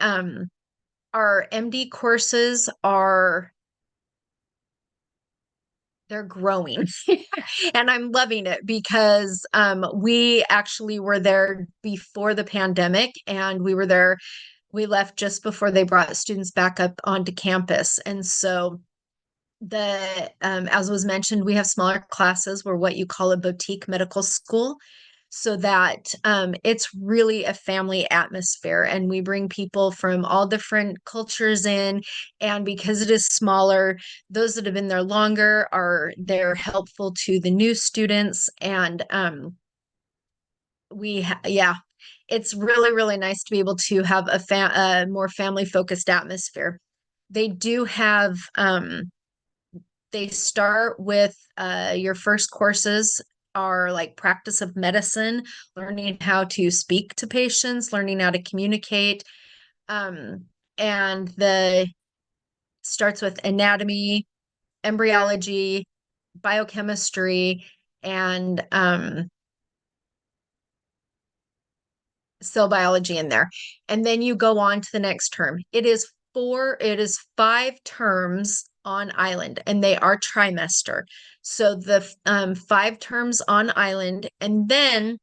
Our MD courses are they're growing and I'm loving it because we actually were there before the pandemic and we left just before they brought students back up onto campus. And so as was mentioned, we have smaller classes. We're what you call a boutique medical school, so that it's really a family atmosphere. And we bring people from all different cultures in. And because it is smaller, those that have been there longer they're helpful to the new students. And yeah, it's really, really nice to be able to have a more family focused atmosphere. They do have they start with your first courses are like practice of medicine, learning how to speak to patients, learning how to communicate. And the starts with anatomy, embryology, biochemistry, and cell biology in there. And then you go on to the next term. It is 5 terms on island, and they are trimester. So the 5 terms on island, and then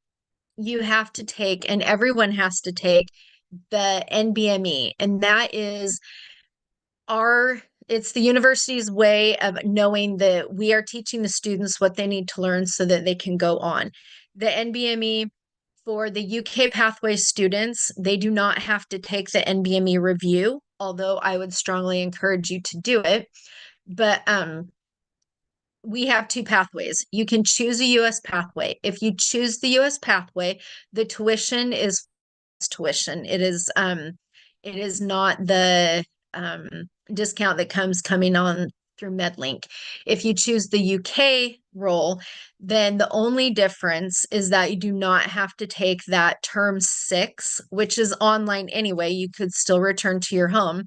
you have to take, and everyone has to take the NBME, and that is it's the university's way of knowing that we are teaching the students what they need to learn so that they can go on. The NBME for the UK pathway students, they do not have to take the NBME review, although I would strongly encourage you to do it. But we have 2 pathways. You can choose a US pathway. If you choose the US pathway, the tuition is tuition. It is not the discount that coming on through Medlink. If you choose the UK role, then the only difference is that you do not have to take that term 6, which is online anyway. You could still return to your home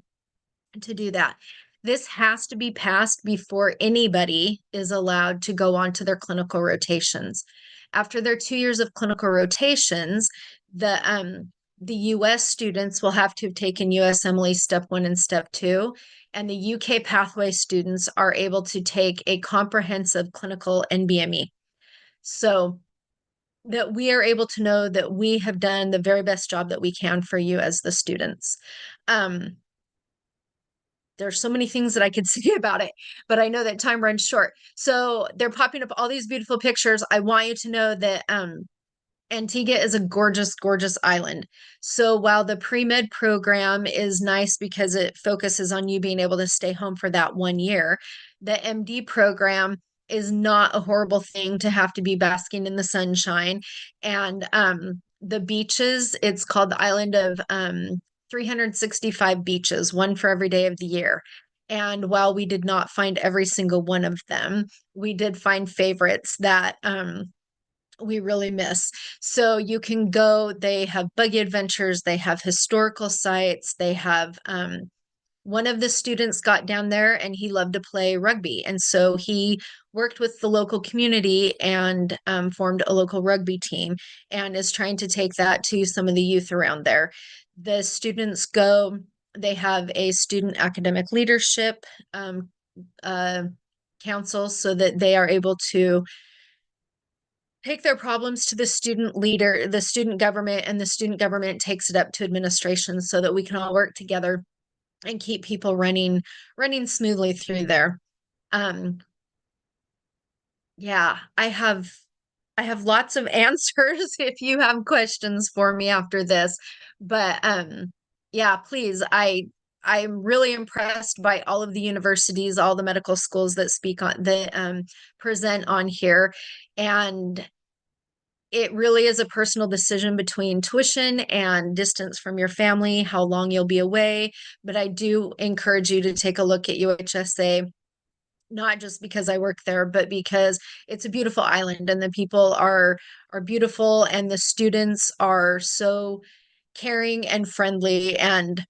to do that. This has to be passed before anybody is allowed to go on to their clinical rotations. After their 2 years of clinical rotations, the US students will have to have taken USMLE Step 1 and Step 2, and the UK pathway students are able to take a comprehensive clinical NBME. So that we are able to know that we have done the very best job that we can for you as the students. There's so many things that I could say about it, but I know that time runs short. So they're popping up all these beautiful pictures. I want you to know that Antigua is a gorgeous, gorgeous island. So while the pre-med program is nice because it focuses on you being able to stay home for that 1 year, the MD program is not a horrible thing to have to be basking in the sunshine. And the beaches, it's called the island of 365 beaches, one for every day of the year. And while we did not find every single one of them, we did find favorites that we really miss. So you can go, they have buggy adventures, they have historical sites, they have one of the students got down there and he loved to play rugby. And so he worked with the local community and formed a local rugby team and is trying to take that to some of the youth around there. The students they have a student academic leadership council so that they are able to take their problems to the student leader, the student government, and the student government takes it up to administration so that we can all work together and keep people running smoothly through there. Yeah, I have lots of answers if you have questions for me after this, but yeah, please, I'm really impressed by all of the universities, all the medical schools that present on here. And it really is a personal decision between tuition and distance from your family, how long you'll be away. But I do encourage you to take a look at UHSA, not just because I work there, but because it's a beautiful island and the people are beautiful and the students are so caring and friendly. And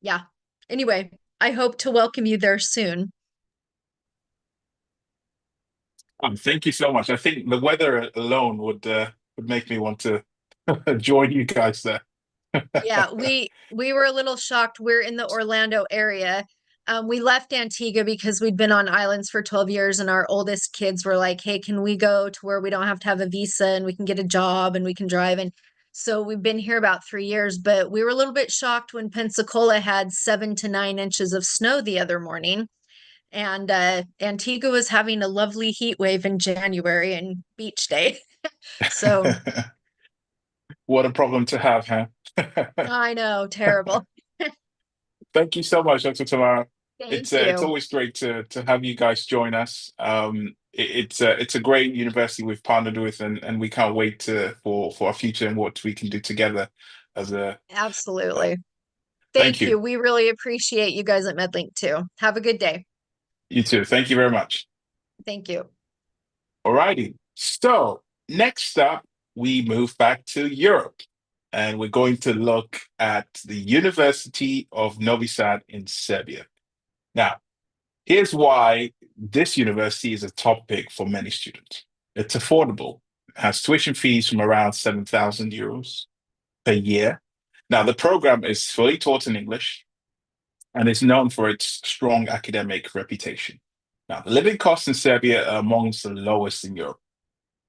yeah, anyway, I hope to welcome you there soon. Thank you so much. I think the weather alone would make me want to join you guys there. Yeah, we were a little shocked. We're in the Orlando area. We left Antigua because we'd been on islands for 12 years, and our oldest kids were like, "Hey, can we go to where we don't have to have a visa and we can get a job and we can drive?" And so we've been here about 3 years, but we were a little bit shocked when Pensacola had 7 to 9 inches of snow the other morning. And Antigua was having a lovely heat wave in January and beach day. So What a problem to have, huh? I know, terrible. Thank you so much, Dr. Tamara. Thank It's you. always great to have you guys join us. It's a great university we've partnered with, and we can't wait for our future and what we can do together as a. Absolutely. Thank Thank you. you. We really appreciate you guys at Medlink too. Have a good day. You too. Thank you very much. Thank you. Alrighty. So next up, we move back to Europe, and we're going to look at the University of Novi Sad in Serbia. Now, here's why this university is a top pick for many students. It's affordable, has tuition fees from around 7,000 euros per year. Now, the program is fully taught in English and is known for its strong academic reputation. Now, the living costs in Serbia are amongst the lowest in Europe,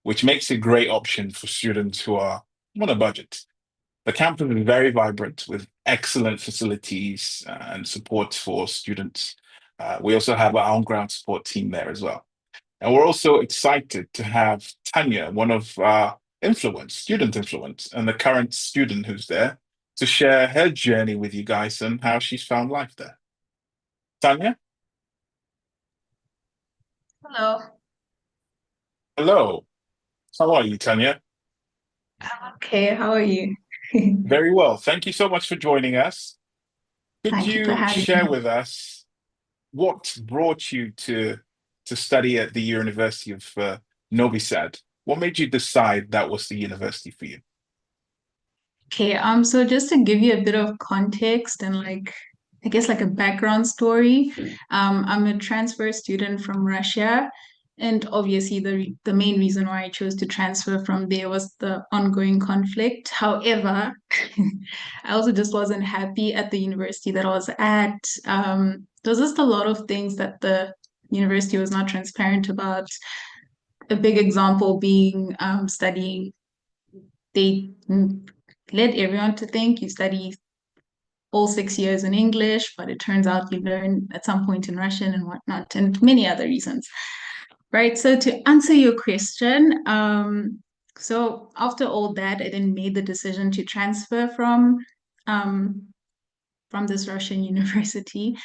which makes it a great option for students who are on a budget. The campus is very vibrant with excellent facilities and support for students. We also have our on-ground support team there as well. And we're also excited to have Tanya, one of our student influence, and the current student who's there, to share her journey with you guys and how she's found life there. Tanya? Hello. Hello. How are you, Tanya? Okay, how are you? Very well. Thank you so much for joining us. Could Thank you for you having share me. with us what brought you to study at the University of Novi Sad? What made you decide that was the university for you? Okay, so just to give you a bit of context and I guess like a background story, I'm a transfer student from Russia, and obviously the main reason why I chose to transfer from there was the ongoing conflict. However, I also just wasn't happy at the university that I was at. There was just a lot of things that the university was not transparent about. A big example being studying. They led everyone to think you study all 6 years in English, but it turns out you learn at some point in Russian and whatnot, and many other reasons. Right. So to answer your question, so after all that, I then made the decision to transfer um, from this Russian university.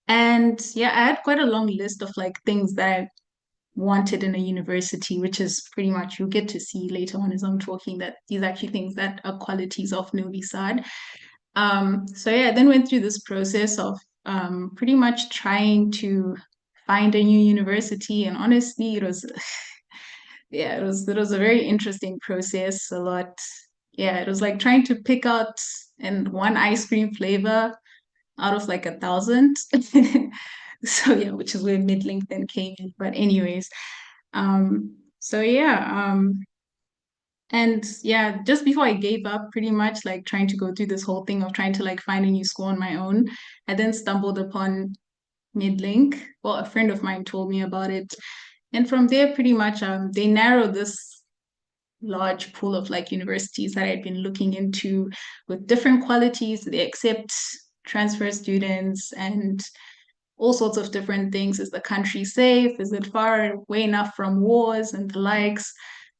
And yeah, I had quite a long list of things that I wanted in a university, which is pretty much you'll get to see later on as I'm talking that these are actually things that are qualities of Novi Sad. So yeah, I then went through this process of pretty much trying to find a new university, and honestly, it was yeah, it was a very interesting process. A lot, yeah, it was like trying to pick out and one ice cream flavor out of 1,000. So yeah, which is where Medlink then came in. But anyways, so yeah, and yeah, just before I gave up, pretty much trying to go through this whole thing of trying to find a new school on my own, I then stumbled upon Medlink. Well, a friend of mine told me about it, and from there, pretty much, they narrowed this large pool of universities that I'd been looking into with different qualities. They accept transfer students and all sorts of different things. Is the country safe? Is it far away enough from wars and the likes?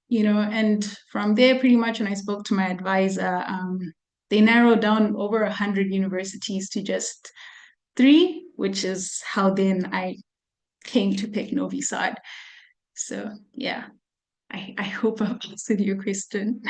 And from there, pretty much when I spoke to my advisor, they narrowed down over 100 universities to just 3, which is how then I came to pick Novi Sad. So yeah, I hope I've answered your question.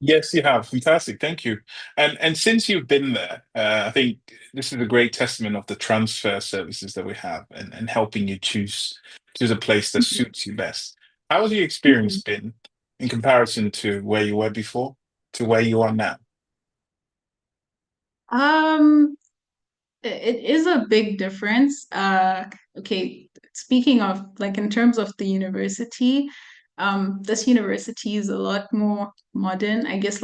Yes, you have. Fantastic. Thank you. And since you've been there, I think this is a great testament of the transfer services that we have and helping you choose a place that suits you best. How has your experience been in comparison to where you were before to where you are now? It is a big difference. Okay, speaking of in terms of the university, this university is a lot more modern. I guess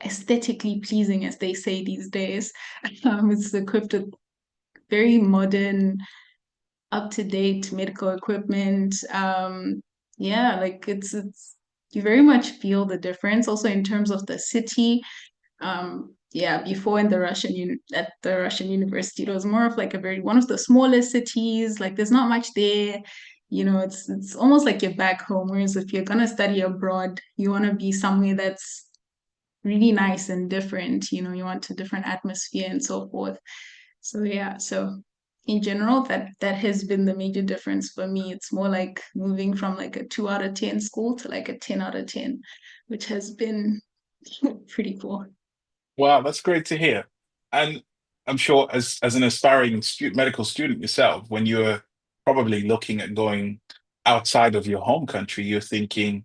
aesthetically pleasing, as they say these days. It's equipped with very modern, up-to-date medical equipment. Yeah, like it's you very much feel the difference. Also in terms of the city. Yeah, before in the at the Russian university, it was more of like one of the smallest cities. Like there's not much there. You know, it's almost like you're back home. Whereas if you're gonna study abroad, you want to be somewhere that's really nice and different. You know, you want a different atmosphere and so forth. So yeah, so in general, that has been the major difference for me. It's more like moving from like a 2 out of 10 school to like a 10 out of 10, which has been pretty cool. Wow, that's great to hear. And I'm sure as an aspiring medical student yourself, when you're probably looking at going outside of your home country, you're thinking,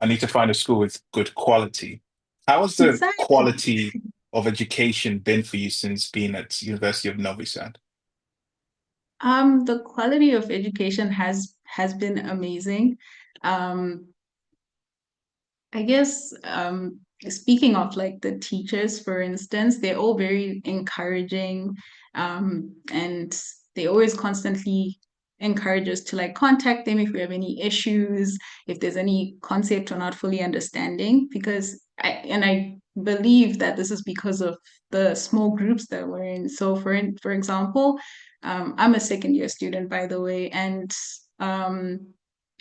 I need to find a school with good quality. How has the Exactly. quality of education been for you since being at University of Novi Sad? The quality of education has been amazing. Um, I guess speaking of like the teachers, for instance, they're all very encouraging, and they always constantly encourage us to like contact them if we have any issues, if there's any concept we're not fully understanding. Because I believe that this is because of the small groups that we're in. So for example, I'm a second year student, by the way, and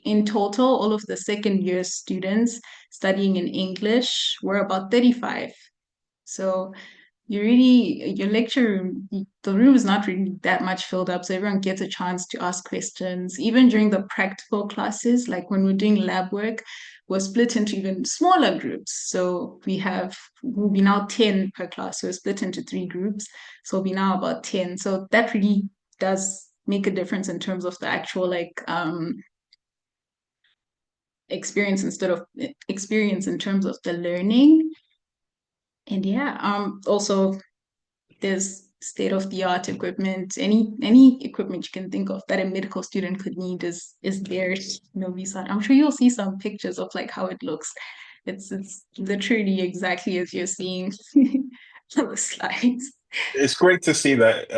in total, all of the second year students studying in English were about 35. So your lecture room, the room is not really that much filled up. So everyone gets a chance to ask questions. Even during the practical classes, like when we're doing lab work, we're split into even smaller groups. So we'll be now 10 per class. So we're split into 3 groups. So we'll be now about 10. So that really does make a difference in terms of the actual experience in terms of the learning. And yeah, also there's state-of-the-art equipment. Any equipment you can think of that a medical student could need is there in Novi Sad. I'm sure you'll see some pictures of like how it looks. It's literally exactly as you're seeing on the slides. It's great to see that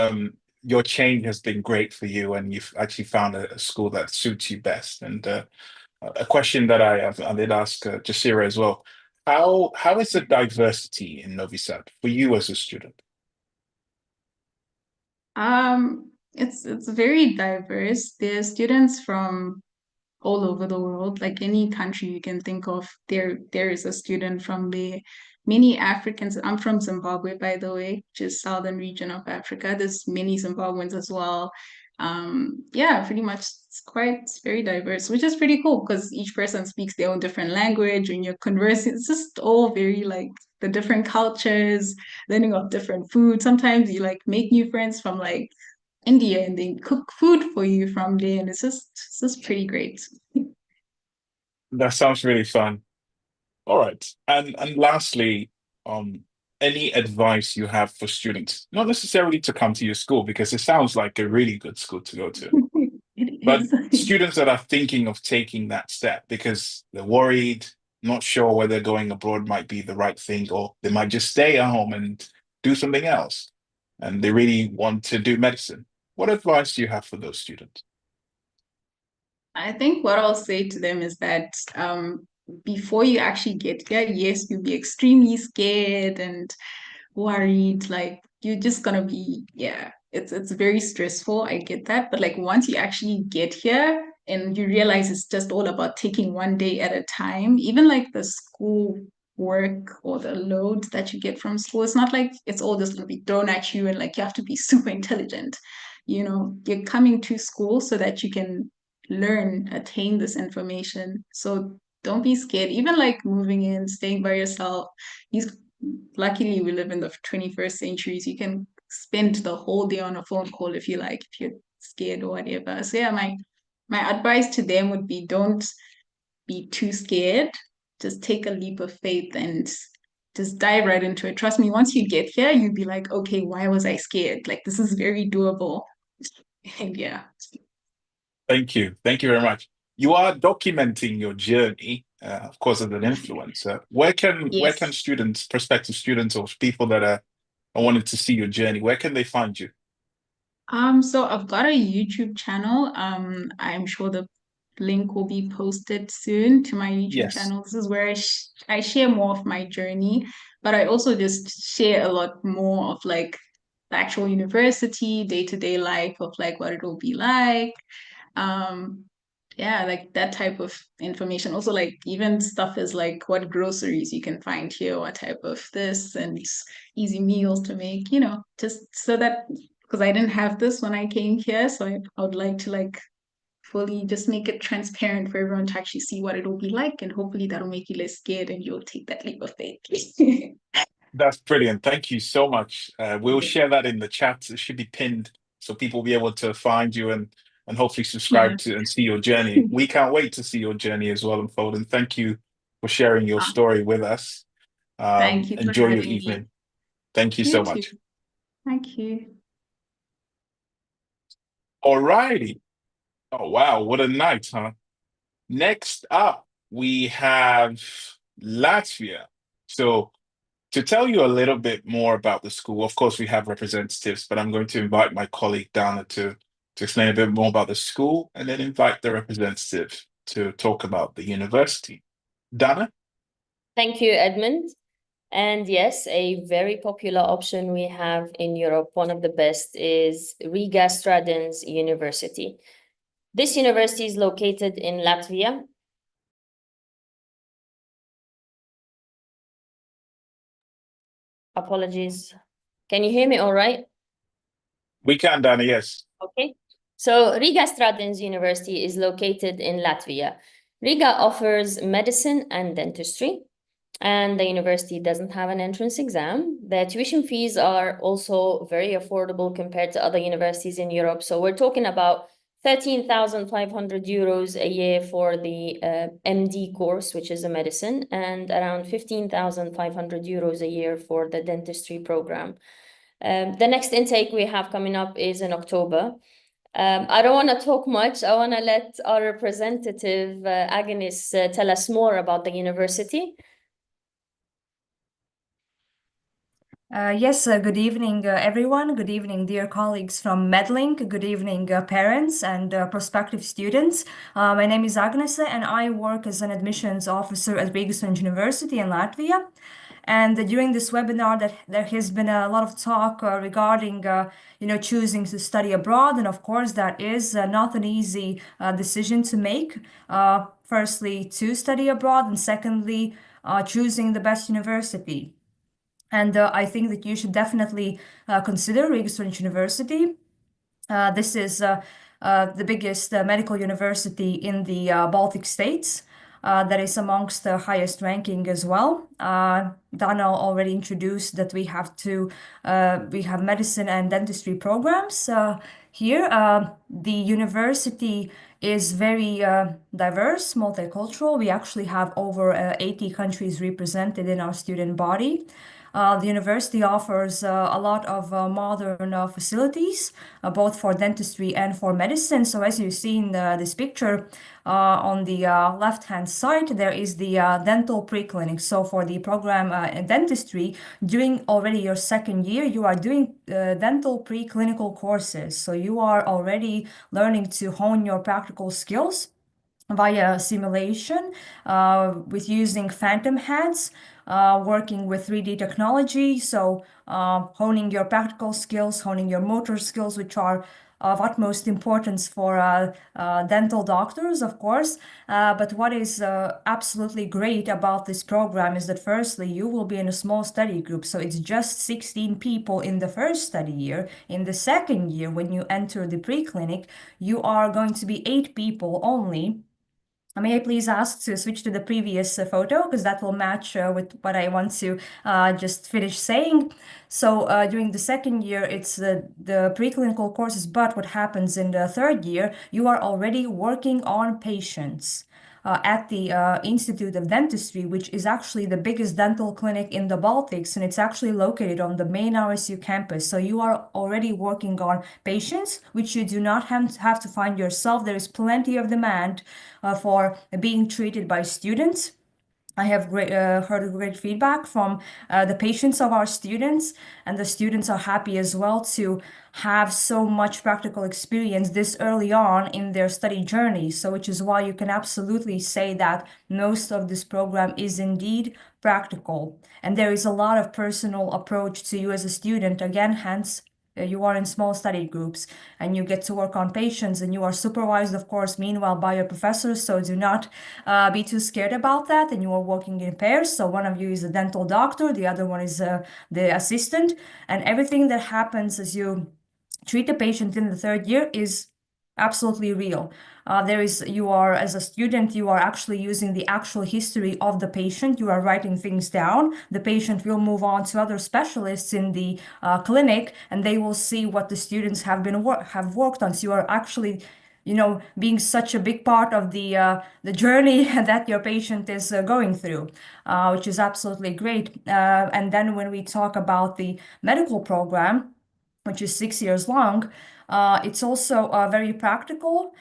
your change has been great for you and you've actually found a school that suits you best. And a question that I did ask Jasira as well. How is the diversity in Novi Sad for you as a student? It's very diverse. There's students from all over the world, like any country you can think of. There is a student from there. Many Africans. I'm from Zimbabwe, by the way, which is southern region of Africa. There's many Zimbabweans as well. Yeah, pretty much it's very diverse, which is pretty cool because each person speaks their own different language. When you're conversing, it's just all very like the different cultures, learning of different food. Sometimes you like make new friends from like India and they cook food for you from there, and it's just pretty great. That sounds really fun. All right. And lastly, um, any advice you have for students, not necessarily to come to your school, because it sounds like a really good school to go to, It but is. students that are thinking of taking that step because they're worried, not sure whether going abroad might be the right thing, or they might just stay at home and do something else, and they really want to do medicine. What advice do you have for those students? I think what I'll say to them is that before you actually get here, yes, you'll be extremely scared and worried. Like you're just gonna be, yeah, it's very stressful. I get that. But like once you actually get here and you realize it's just all about taking one day at a time, even like the school work or the load that you get from school, it's not like it's all just gonna be thrown at you and like you have to be super intelligent. You know, you're coming to school so that you can attain this information. So don't be scared. Even like moving in, staying by yourself. You luckily we live in the 21st century, so you can spend the whole day on a phone call if you like, if you're scared or whatever. So yeah, my advice to them would be don't be too scared. Just take a leap of faith and just dive right into it. Trust me, once you get here, you'll be like, okay, why was I scared? Like this is very doable. And yeah. Thank you. Thank you very much. You are documenting your journey of course, as an influencer. Where can Yes. students, prospective students, or people that are wanting to see your journey, where can they find you? So I've got a YouTube channel. I'm sure the link will be posted soon to my YouTube Yes, channel. This is where I share more of my journey, but I also just share a lot more of like the actual university, day-to-day life of like what it will be like. Um, yeah, like that type of information. Also, like even stuff is like what groceries you can find here, what type of this, and easy meals to make, just so that because I didn't have this when I came here, so I would like to like fully just make it transparent for everyone to actually see what it'll be like, and hopefully that'll make you less scared and you'll take that leap of faith. that's brilliant. Thank you so much. We'll Yeah. share that in the chat. It should be pinned so people will be able to find you and hopefully subscribe Yeah. to and see your journey. We can't wait to see your journey as well unfold. And thank you for sharing your story with us. Thank you for Enjoy your having me. evening. Thank you You so too. much. Thank you. All righty. Oh, wow. What a night, huh? Next up, we have Latvia. So, to tell you a little bit more about the school, of course, we have representatives, but I'm going to invite my colleague Dana to explain a bit more about the school and then invite the representative to talk about the university. Dana? Thank you, Edmund. And yes, a very popular option we have in Europe, one of the best, is Riga Stradins University. This university is located in Latvia. Apologies. Can you hear me all right? We can, Dana, yes. Okay. So Riga Stradins University is located in Latvia. Riga offers medicine and dentistry, and the university doesn't have an entrance exam. The tuition fees are also very affordable compared to other universities in Europe. So we're talking about 13,500 euros a year for the MD course, which is a medicine, and around 15,500 euros a year for the dentistry program. The next intake we have coming up is in October. I don't want to talk much. I want to let our representative, Agnes, tell us more about the university. Yes, good evening, everyone. Good evening, dear colleagues from Medlink. Good evening, parents and prospective students. My name is Agnes, and I work as an admissions officer at Riga University in Latvia. And during this webinar, there has been a lot of talk regarding, choosing to study abroad. And of course, that is not an easy decision to make. Firstly, to study abroad, and secondly, choosing the best university. And I think that you should definitely consider Riga University. This is the biggest medical university in the Baltic states. That is amongst the highest ranking as well. Dana already introduced that we have medicine and dentistry programs here. The university is very diverse, multicultural. We actually have over 80 countries represented in our student body. The university offers a lot of modern facilities, both for dentistry and for medicine. So as you see in this picture, on the left-hand side, there is the dental preclinic. So for the program in dentistry, during already your second year, you are doing dental preclinical courses. So you are already learning to hone your practical skills via simulation with using phantom heads, working with 3D technology. So honing your practical skills, honing your motor skills, which are of utmost importance for dental doctors, of course. But what is absolutely great about this program is that firstly, you will be in a small study group. So it's just 16 people in the first study year. In the second year, when you enter the preclinic, you are going to be 8 people only. May I please ask to switch to the previous photo, because that will match with what I want to just finish saying. So during the second year, it's the preclinical courses, but what happens in the third year, you are already working on patients. at the Institute of Dentistry, which is actually the biggest dental clinic in the Baltics, and it's actually located on the main RSU campus. So you are already working on patients, which you do not have to find yourself. There is plenty of demand for being treated by students. I have heard great feedback from the patients of our students, and the students are happy as well to have so much practical experience this early on in their study journey. So, which is why you can absolutely say that most of this program is indeed practical. And there is a lot of personal approach to you as a student, again, hence you are in small study groups and you get to work on patients, and you are supervised, of course, meanwhile by your professors. So do not be too scared about that. And you are working in pairs. So one of you is a dental doctor, the other one is the assistant. And everything that happens as you treat the patient in the third year is absolutely real. You are, as a student, you are actually using the actual history of the patient. You are writing things down. The patient will move on to other specialists in the clinic, and they will see what the students have worked on. So you are actually, being such a big part of the journey that your patient is going through, which is absolutely great. And then when we talk about the medical program, which is 6 years long, it's also very practical.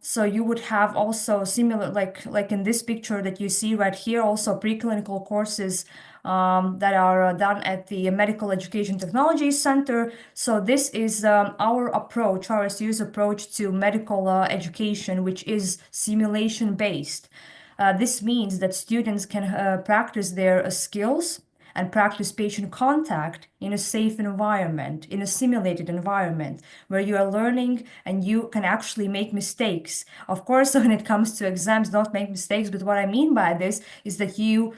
So you would have also similar, like in this picture that you see right here, also preclinical courses that are done at the Medical Education Technology Center. So this is our approach, our SU's approach to medical education, which is simulation based. This means that students can practice their skills and practice patient contact in a safe environment, in a simulated environment, where you are learning and you can actually make mistakes. Of course, when it comes to exams, don't make mistakes, but what I mean by this is that you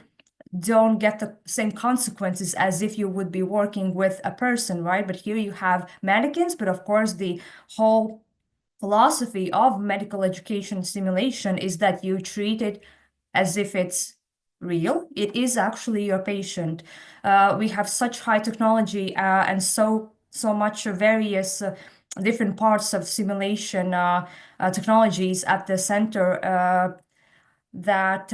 don't get the same consequences as if you would be working with a person, right? But here you have mannequins, but of course the whole philosophy of medical education simulation is that you treat it as if it's real. It is actually your patient. We have such high technology and so much various different parts of simulation technologies at the center that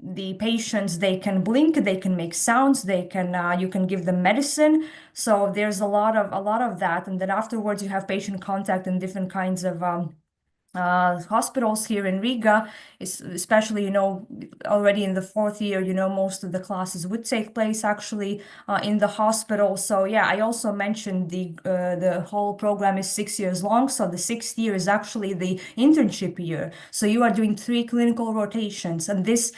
the patients, they can blink, they can make sounds, they can you can give them medicine. So there's a lot of that, and then afterwards you have patient contact in different kinds of hospitals here in Riga, especially, already in the fourth year, most of the classes would take place actually in the hospital. So yeah, I also mentioned the whole program is 6 years long. So the 6th year is actually the internship year. So you are doing 3 clinical rotations, and this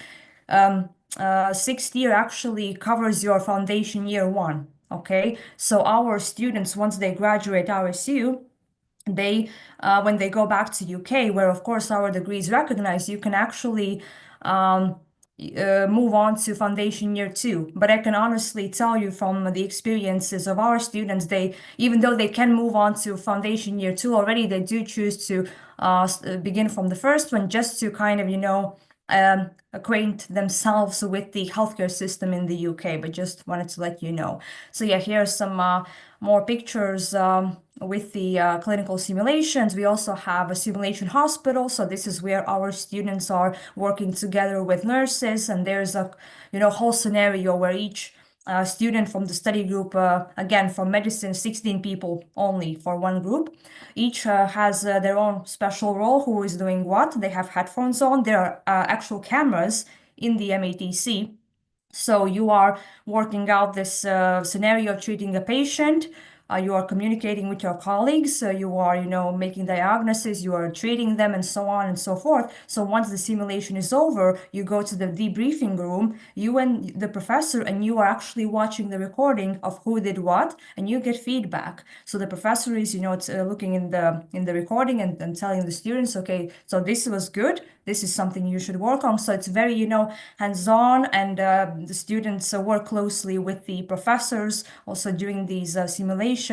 6th year actually covers your foundation year 1. Okay, so our students, once they graduate RSU, they when they go back to UK, where of course our degree is recognized, you can actually move on to foundation year 2. But I can honestly tell you from the experiences of our students, even though they can move on to foundation year 2 already, they do choose to begin from the first one, just to kind of acquaint themselves with the healthcare system in the UK. But just wanted to let you know. So yeah, here are some more pictures with the clinical simulations. We also have a simulation hospital. So this is where our students are working together with nurses, and there's a whole scenario where each student from the study group, again from medicine, 16 people only for one group, each has their own special role, who is doing what. They have headphones on. There are actual cameras in the MATC. So you are working out this scenario of treating a patient. You are communicating with your colleagues. You are, making diagnoses. You are treating them, and so on and so forth. So once the simulation is over, you go to the debriefing room. You and the professor, and you are actually watching the recording of who did what, and you get feedback. So the professor is, looking in the recording and telling the students, okay, so this was good. This is something you should work on. So it's very, hands-on, and the students work closely with the professors also during these simulations.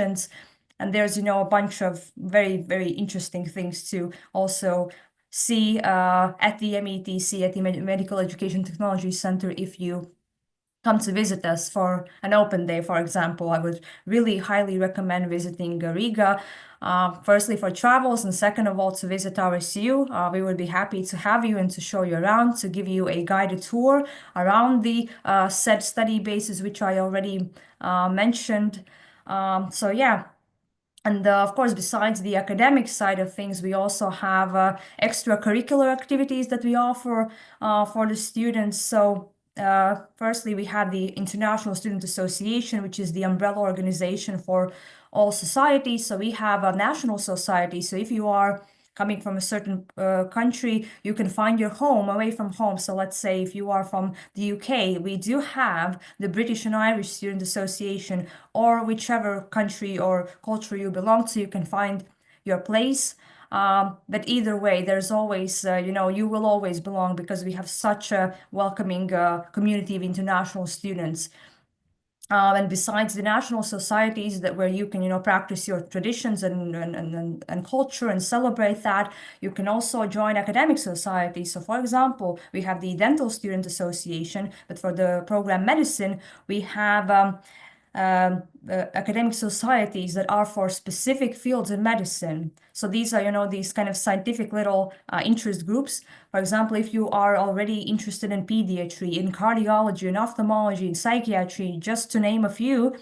And there's, a bunch of very, very interesting things to also see at the METC, at the Medical Education Technology Center, if you come to visit us for an open day, for example, I would really highly recommend visiting Riga. Firstly, for travels, and second of all, to visit our SU. We would be happy to have you and to show you around, to give you a guided tour around the said study bases, which I already mentioned. So yeah. And of course, besides the academic side of things, we also have extracurricular activities that we offer for the students. So firstly, we have the International Student Association, which is the umbrella organization for all societies. So we have a national society. So if you are coming from a certain country, you can find your home away from home. So let's say if you are from the UK, we do have the British and Irish Student Association, or whichever country or culture you belong to, you can find your place. But either way, there's always, you will always belong, because we have such a welcoming community of international students. And besides the national societies where you can, practice your traditions and culture and celebrate that, you can also join academic societies. So, for example, we have the Dental Student Association, but for the program medicine, we have academic societies that are for specific fields in medicine. So these are, these kind of scientific little interest groups. For example, if you are already interested in pediatry, in cardiology, in ophthalmology, in psychiatry, just to name a few,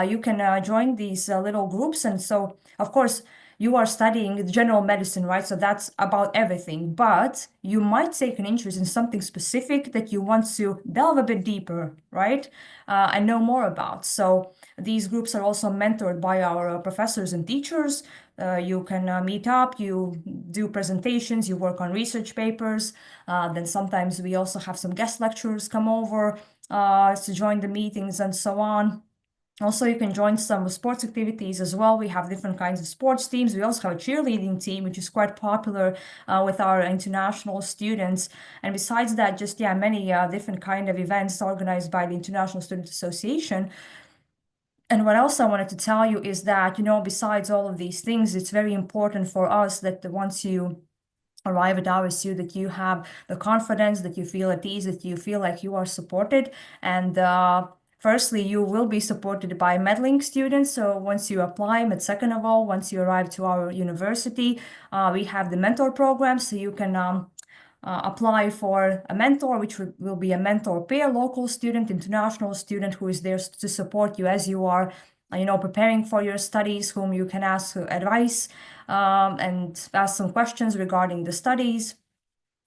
you can join these little groups. And so, of course, you are studying general medicine, right? So that's about everything. But you might take an interest in something specific that you want to delve a bit deeper, right? And know more about. So these groups are also mentored by our professors and teachers. You can meet up, you do presentations, you work on research papers. Then sometimes we also have some guest lecturers come over to join the meetings and so on. Also, you can join some sports activities as well. We have different kinds of sports teams. We also have a cheerleading team, which is quite popular with our international students. And besides that, just, many different kind of events organized by the International Student Association. And what else I wanted to tell you is that, besides all of these things, it's very important for us that once you arrive at our SU, that you have the confidence, that you feel at ease, that you feel like you are supported. And firstly, you will be supported by Medlink students. So once you apply, but second of all, once you arrive to our university, we have the mentor program. So you can apply for a mentor, which will be a mentor pair, local student, international student, who is there to support you as you are, preparing for your studies, whom you can ask advice and ask some questions regarding the studies,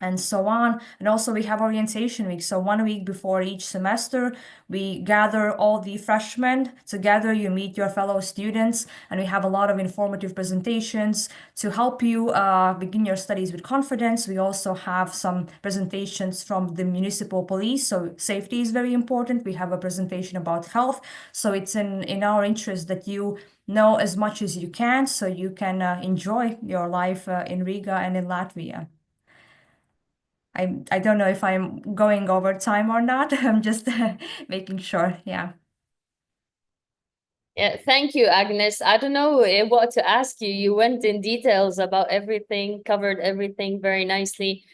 and so on. And also we have orientation week. So 1 week before each semester, we gather all the freshmen together. You meet your fellow students, and we have a lot of informative presentations to help you begin your studies with confidence. We also have some presentations from the municipal police. So safety is very important. We have a presentation about health. So it's in our interest that you know as much as you can, so you can enjoy your life in Riga and in Latvia. I don't know if I'm going over time or not. I'm just making sure. Yeah. Yeah, thank you, Agnes. I don't know what to ask you. You went in details about everything, covered everything very nicely.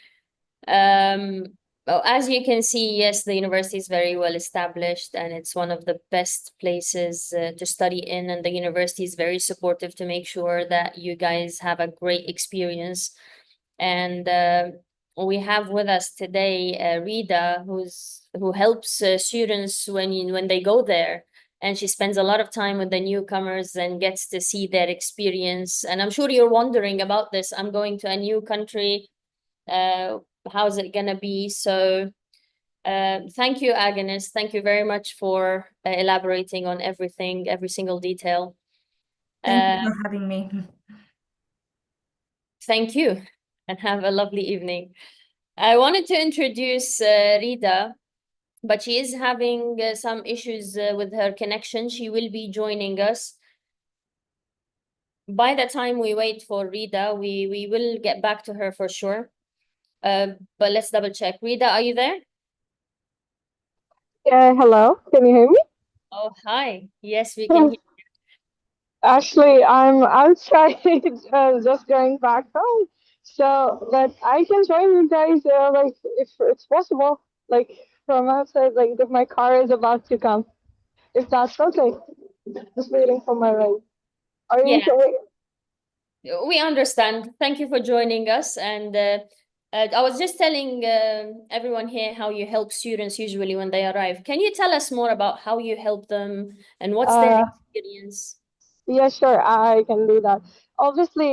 Well, as you can see, yes, the university is very well established, and it's one of the best places to study in. And the university is very supportive to make sure that you guys have a great experience. And we have with us today Rita, who helps students when they go there, and she spends a lot of time with the newcomers and gets to see their experience. And I'm sure you're wondering about this. I'm going to a new country. How's it gonna be? So thank you, Agnes. Thank you very much for elaborating on everything, every single detail. Thank you for having me. Thank you, and have a lovely evening. I wanted to introduce Rita, but she is having some issues with her connection. She will be joining us. By the time we wait for Rita, we will get back to her for sure. But let's double check. Rita, are you there? Yeah, hello. Can you hear me? Oh, hi. Yes, we can hear. Actually, I'm outside, just going back home. So, but I can join you guys, like if it's possible. Like from outside, like if my car is about to come. If that's okay. Just waiting for my ride. Are you Yeah, we understand. Thank you for joining us. And I was just telling everyone here how you help students usually when they arrive. Can you tell us more about how you help them and what's their experience? Yeah, sure, I can do that. Obviously,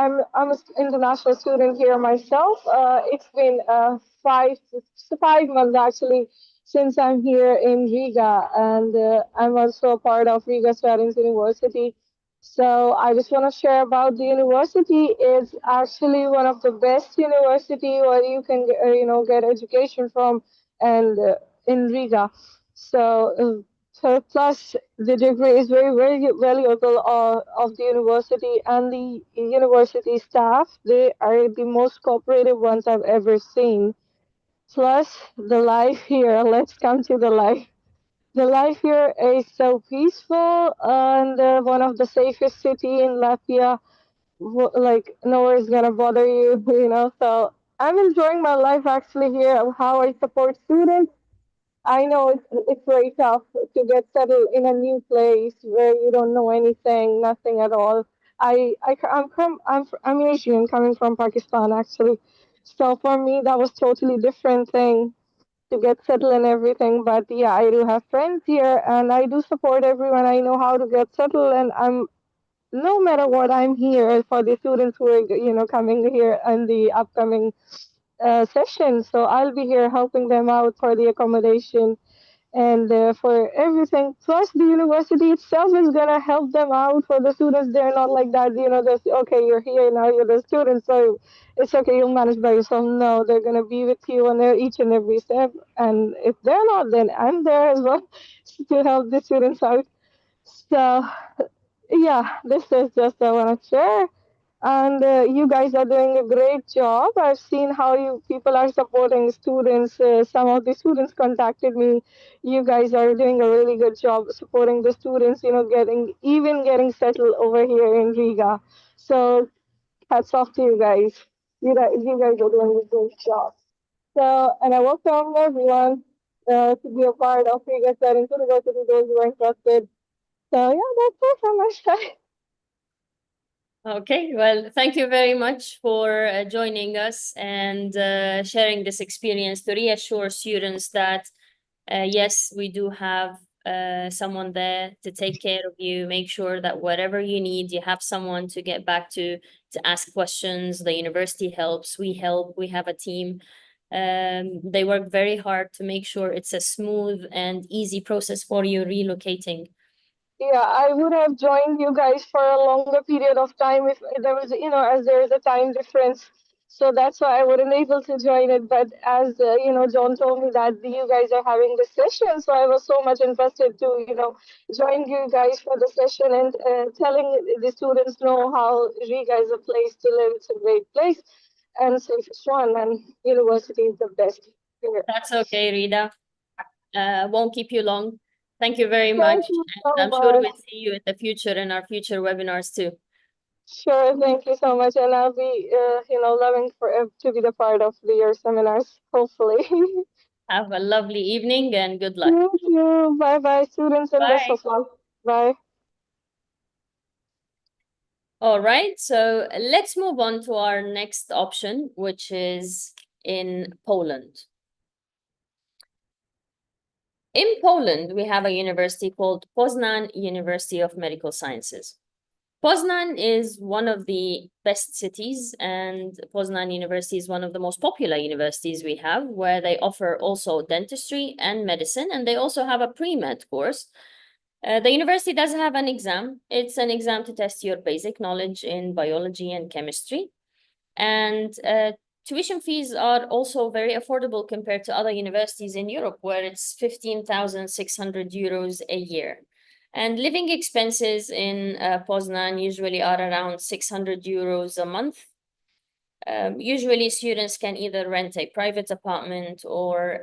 I'm an international student here myself. It's been 5 months actually since I'm here in Riga, and I'm also a part of Riga Stradins University. So I just want to share about the university. It's actually one of the best university where you can get education from, and in Riga. So plus the degree is very, very valuable of the university, and the university staff, they are the most cooperative ones I've ever seen. Plus the life here, let's come to the life. The life here is so peaceful, and one of the safest city in Latvia. Like nowhere is gonna bother you, So I'm enjoying my life actually here. How I support students. I know it's very tough to get settled in a new place where you don't know anything, nothing at all. I'm Asian, coming from Pakistan actually, so for me that was totally different thing to get settled and everything. But yeah, I do have friends here, and I do support everyone. I know how to get settled, and I'm no matter what, I'm here for the students who are coming here in the upcoming session. So I'll be here helping them out for the accommodation and for everything. Plus, the university itself is gonna help them out for the students. They're not like that, just okay, you're here now, you're the student, so it's okay, you'll manage by yourself. No, they're gonna be with you on each and every step. And if they're not, then I'm there as well to help the students out. So yeah, this is just I want to share. And you guys are doing a great job. I've seen how you people are supporting students. Some of the students contacted me. You guys are doing a really good job supporting the students, getting settled over here in Riga. So hats off to you guys. You guys are doing a great job. So, and I welcome everyone to be a part of Riga Stradins University, those who are interested. So yeah, that's it from my side. Okay, well, thank you very much for joining us and sharing this experience to reassure students that, yes, we do have someone there to take care of you, make sure that whatever you need, you have someone to get back to ask questions. The university helps, we help, we have a team. They work very hard to make sure it's a smooth and easy process for you relocating. Yeah, I would have joined you guys for a longer period of time if there was, as there is a time difference. So that's why I wasn't able to join it. But as, John told me that you guys are having this session, so I was so much interested to, join you guys for the session and telling the students know how Riga is a place to live. It's a great place and safest one, and university is the best here. That's okay, Rita. Won't keep you long. Thank you very Thank much. you And so I'm sure much. we'll see you in the future in our future webinars too. Sure, thank you so much, and I'll be, loving to be the part of your seminars, hopefully. Have a lovely evening and good luck. Thank you. Bye bye, students, and best Bye. of luck. Bye. All right, so let's move on to our next option, which is in Poland. In Poland, we have a university called Poznan University of Medical Sciences. Poznan is one of the best cities, and Poznan University is one of the most popular universities we have, where they offer also dentistry and medicine, and they also have a pre-med course. The university does have an exam. It's an exam to test your basic knowledge in biology and chemistry. And tuition fees are also very affordable compared to other universities in Europe, where it's 15,600 euros a year. And living expenses in Poznan usually are around 600 euros a month. Usually students can either rent a private apartment or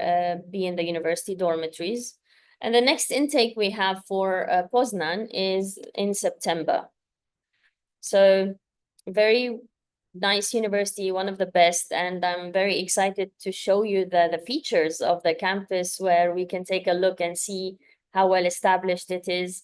be in the university dormitories. And the next intake we have for Poznan is in September. So very nice university, one of the best, and I'm very excited to show you the features of the campus where we can take a look and see how well established it is.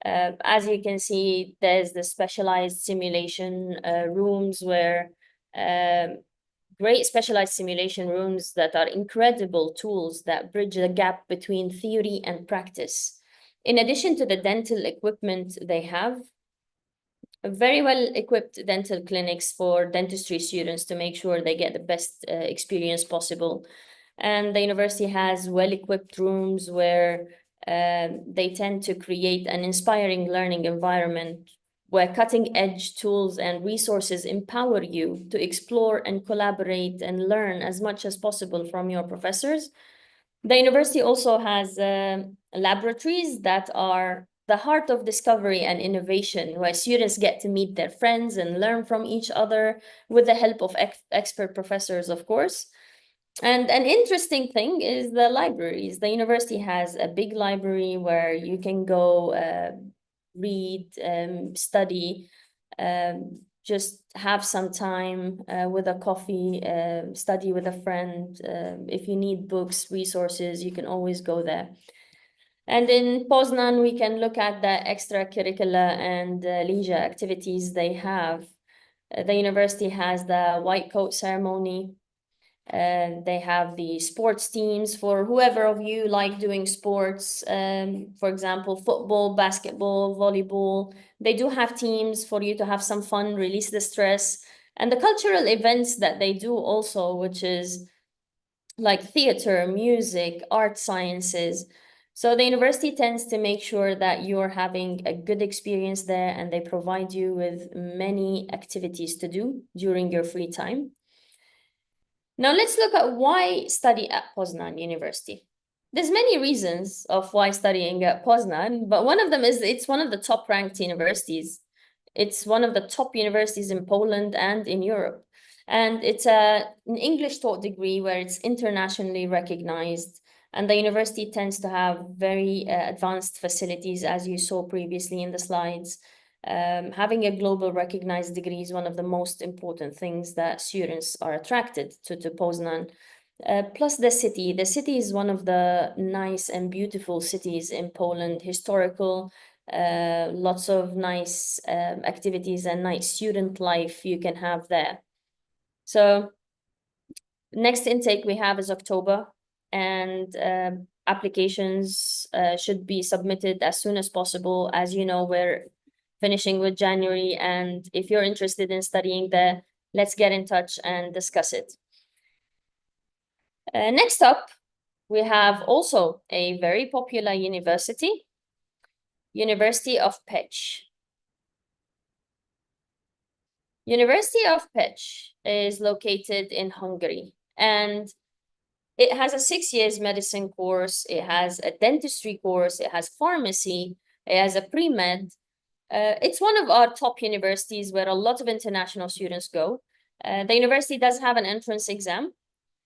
As you can see, there's the specialized simulation rooms where great specialized simulation rooms that are incredible tools that bridge the gap between theory and practice. In addition to the dental equipment they have, very well-equipped dental clinics for dentistry students to make sure they get the best experience possible. And the university has well-equipped rooms where they tend to create an inspiring learning environment where cutting-edge tools and resources empower you to explore and collaborate and learn as much as possible from your professors. The university also has laboratories that are the heart of discovery and innovation, where students get to meet their friends and learn from each other with the help of expert professors, of course. And an interesting thing is the libraries. The university has a big library where you can go read, study, just have some time with a coffee, study with a friend. If you need books, resources, you can always go there. And in Poznan, we can look at the extracurricular and leisure activities they have. The university has the white coat ceremony. They have the sports teams for whoever of you like doing sports, for example, football, basketball, volleyball. They do have teams for you to have some fun, release the stress. And the cultural events that they do also, which is like theater, music, art sciences. So the university tends to make sure that you're having a good experience there, and they provide you with many activities to do during your free time. Now let's look at why study at Poznan University. There's many reasons of why studying at Poznan, but one of them is it's one of the top ranked universities. It's one of the top universities in Poland and in Europe. And it's an English taught degree where it's internationally recognized. And the university tends to have very advanced facilities, as you saw previously in the slides. Having a global recognized degree is one of the most important things that students are attracted to Poznan. Plus the city. The city is one of the nice and beautiful cities in Poland, historical, lots of nice activities and nice student life you can have there. So next intake we have is October, and applications should be submitted as soon as possible. As you know, we're finishing with January, and if you're interested in studying there, let's get in touch and discuss it. Next up, we have also a very popular university, University of Pecs. University of Pecs is located in Hungary, and it has a 6 years medicine course, it has a dentistry course, it has pharmacy, it has a pre-med. It's one of our top universities where a lot of international students go. The university does have an entrance exam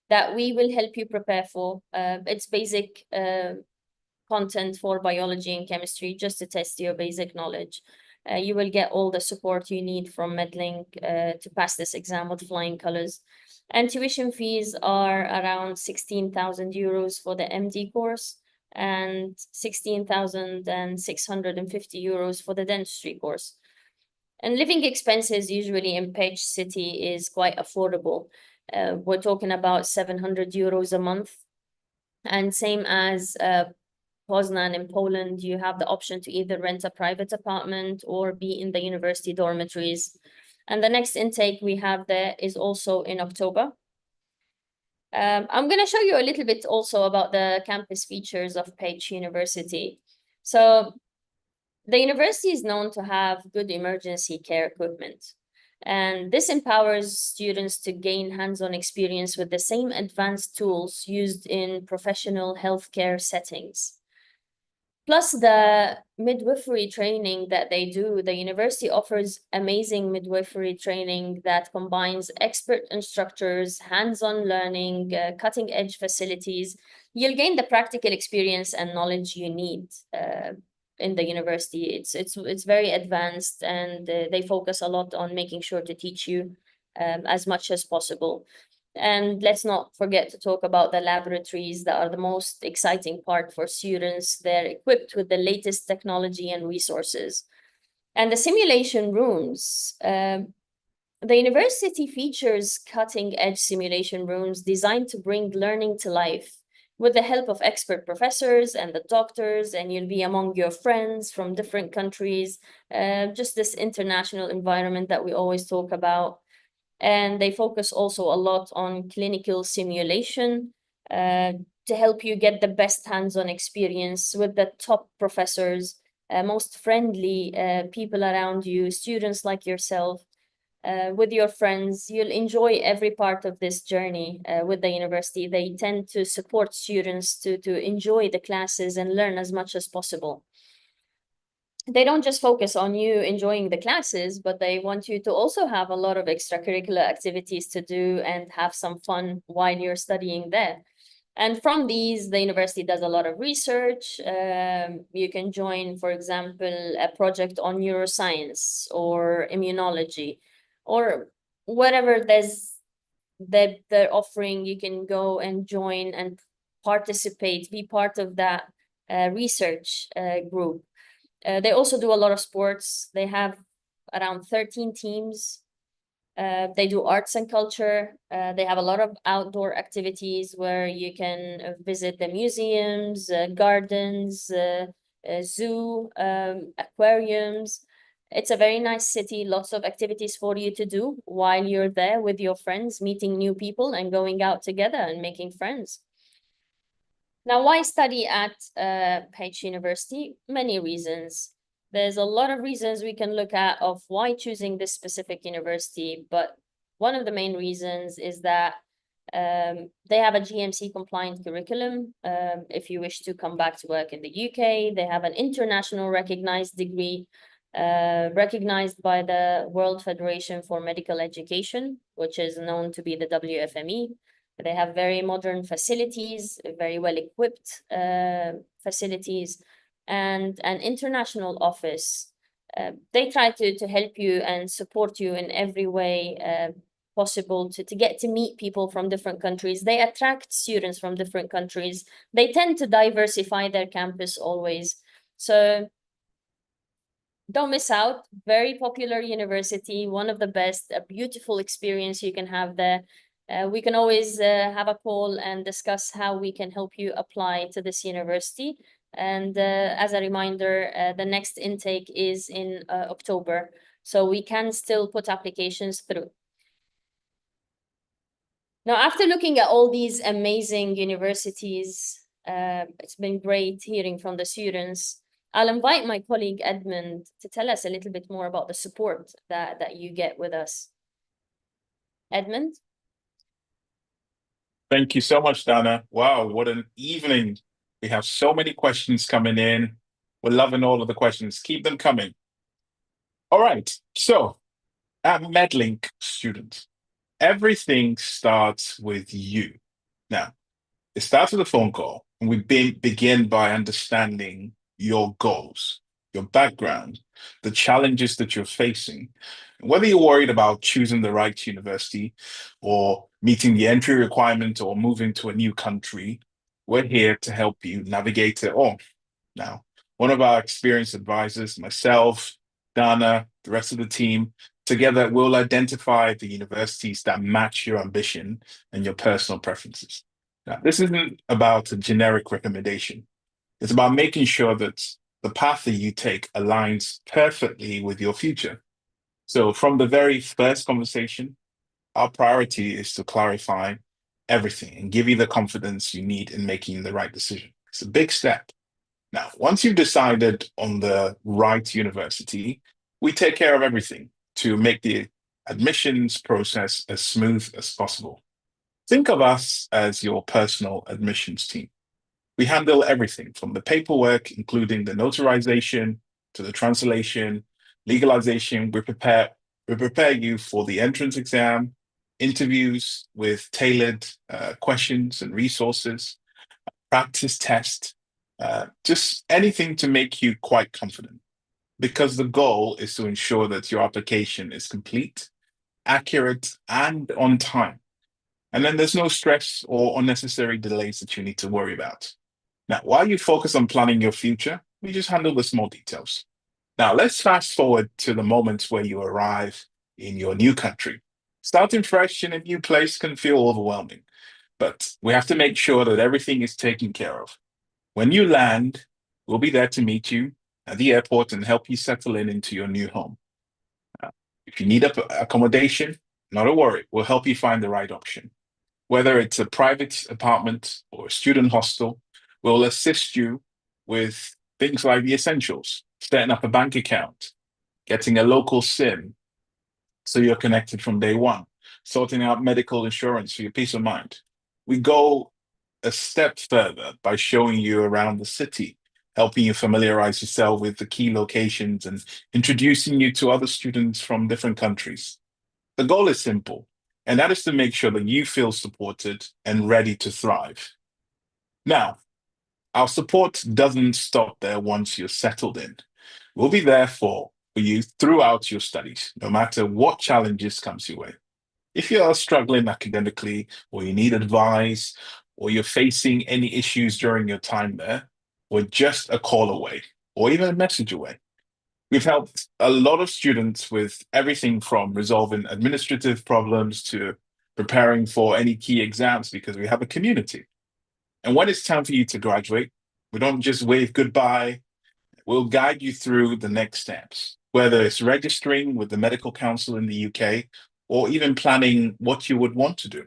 that we will help you prepare for. It's basic content for biology and chemistry, just to test your basic knowledge. You will get all the support you need from Medlink to pass this exam with flying colors. And tuition fees are around 16,000 euros for the MD course and 16,650 euros for the dentistry course. And living expenses usually in Pech City is quite affordable. We're talking about 700 euros a month. And same as Poznan in Poland, you have the option to either rent a private apartment or be in the university dormitories. And the next intake we have there is also in October. I'm going to show you a little bit also about the campus features of Pech University. So the university is known to have good emergency care equipment. And this empowers students to gain hands-on experience with the same advanced tools used in professional healthcare settings. Plus the midwifery training that they do, the university offers amazing midwifery training that combines expert instructors, hands-on learning, cutting-edge facilities. You'll gain the practical experience and knowledge you need in the university. It's very advanced, and they focus a lot on making sure to teach you as much as possible. And let's not forget to talk about the laboratories that are the most exciting part for students. They're equipped with the latest technology and resources. And the simulation rooms, the university features cutting-edge simulation rooms designed to bring learning to life with the help of expert professors and the doctors, and you'll be among your friends from different countries, just this international environment that we always talk about. And they focus also a lot on clinical simulation to help you get the best hands-on experience with the top professors, most friendly people around you, students like yourself, with your friends. You'll enjoy every part of this journey with the university. They tend to support students to enjoy the classes and learn as much as possible. They don't just focus on you enjoying the classes, but they want you to also have a lot of extracurricular activities to do and have some fun while you're studying there. And from these, the university does a lot of research. You can join, for example, a project on neuroscience or immunology, or whatever that they're offering. You can go and join and participate, be part of that research group. They also do a lot of sports. They have around 13 teams. They do arts and culture. They have a lot of outdoor activities where you can visit the museums, gardens, zoo, aquariums. It's a very nice city, lots of activities for you to do while you're there with your friends, meeting new people and going out together and making friends. Now, why study at Page University? Many reasons. There's a lot of reasons we can look at of why choosing this specific university, but one of the main reasons is that they have a GMC compliant curriculum. If you wish to come back to work in the UK, they have an international recognized degree, recognized by the World Federation for Medical Education, which is known to be the WFME. They have very modern facilities, very well-equipped facilities, and an international office. They try to help you and support you in every way possible to get to meet people from different countries. They attract students from different countries. They tend to diversify their campus always. So don't miss out. Very popular university, one of the best, a beautiful experience you can have there. We can always have a call and discuss how we can help you apply to this university. And as a reminder, the next intake is in October, so we can still put applications through. Now, after looking at all these amazing universities, it's been great hearing from the students. I'll invite my colleague Edmund to tell us a little bit more about the support that you get with us. Edmund? Thank you so much, Dana. Wow, what an evening. We have so many questions coming in. We're loving all of the questions. Keep them coming. All right, so at Medlink Students, everything starts with you. Now, it starts with a phone call, and we begin by understanding your goals, your background, the challenges that you're facing. Whether you're worried about choosing the right university or meeting the entry requirement or moving to a new country, we're here to help you navigate it all. Now, one of our experienced advisors, myself, Dana, the rest of the team, together we'll identify the universities that match your ambition and your personal preferences. Now, this isn't about a generic recommendation. It's about making sure that the path that you take aligns perfectly with your future. So from the very first conversation, our priority is to clarify everything and give you the confidence you need in making the right decision. It's a big step. Now, once you've decided on the right university, we take care of everything to make the admissions process as smooth as possible. Think of us as your personal admissions team. We handle everything from the paperwork, including the notarization, to the translation, legalization. We prepare you for the entrance exam, interviews with tailored questions and resources, practice test, just anything to make you quite confident. Because the goal is to ensure that your application is complete accurate, and on time. And then there's no stress or unnecessary delays that you need to worry about. Now, while you focus on planning your future, we just handle the small details. Now, let's fast forward to the moment where you arrive in your new country. Starting fresh in a new place can feel overwhelming, but we have to make sure that everything is taken care of. When you land, we'll be there to meet you at the airport and help you settle into your new home. If you need accommodation, not a worry, we'll help you find the right option. Whether it's a private apartment or a student hostel, we'll assist you with things like the essentials, setting up a bank account, getting a local SIM so you're connected from day one, sorting out medical insurance for your peace of mind. We go a step further by showing you around the city, helping you familiarize yourself with the key locations and introducing you to other students from different countries. The goal is simple, and that is to make sure that you feel supported and ready to thrive. Now, our support doesn't stop there once you're settled in. We'll be there for you throughout your studies, no matter what challenges comes your way. If you are struggling academically, or you need advice, or you're facing any issues during your time there, we're just a call away, or even a message away. We've helped a lot of students with everything from resolving administrative problems to preparing for any key exams because we have a community. And when it's time for you to graduate, we don't just wave goodbye. We'll guide you through the next steps, whether it's registering with the medical council in the UK or even planning what you would want to do.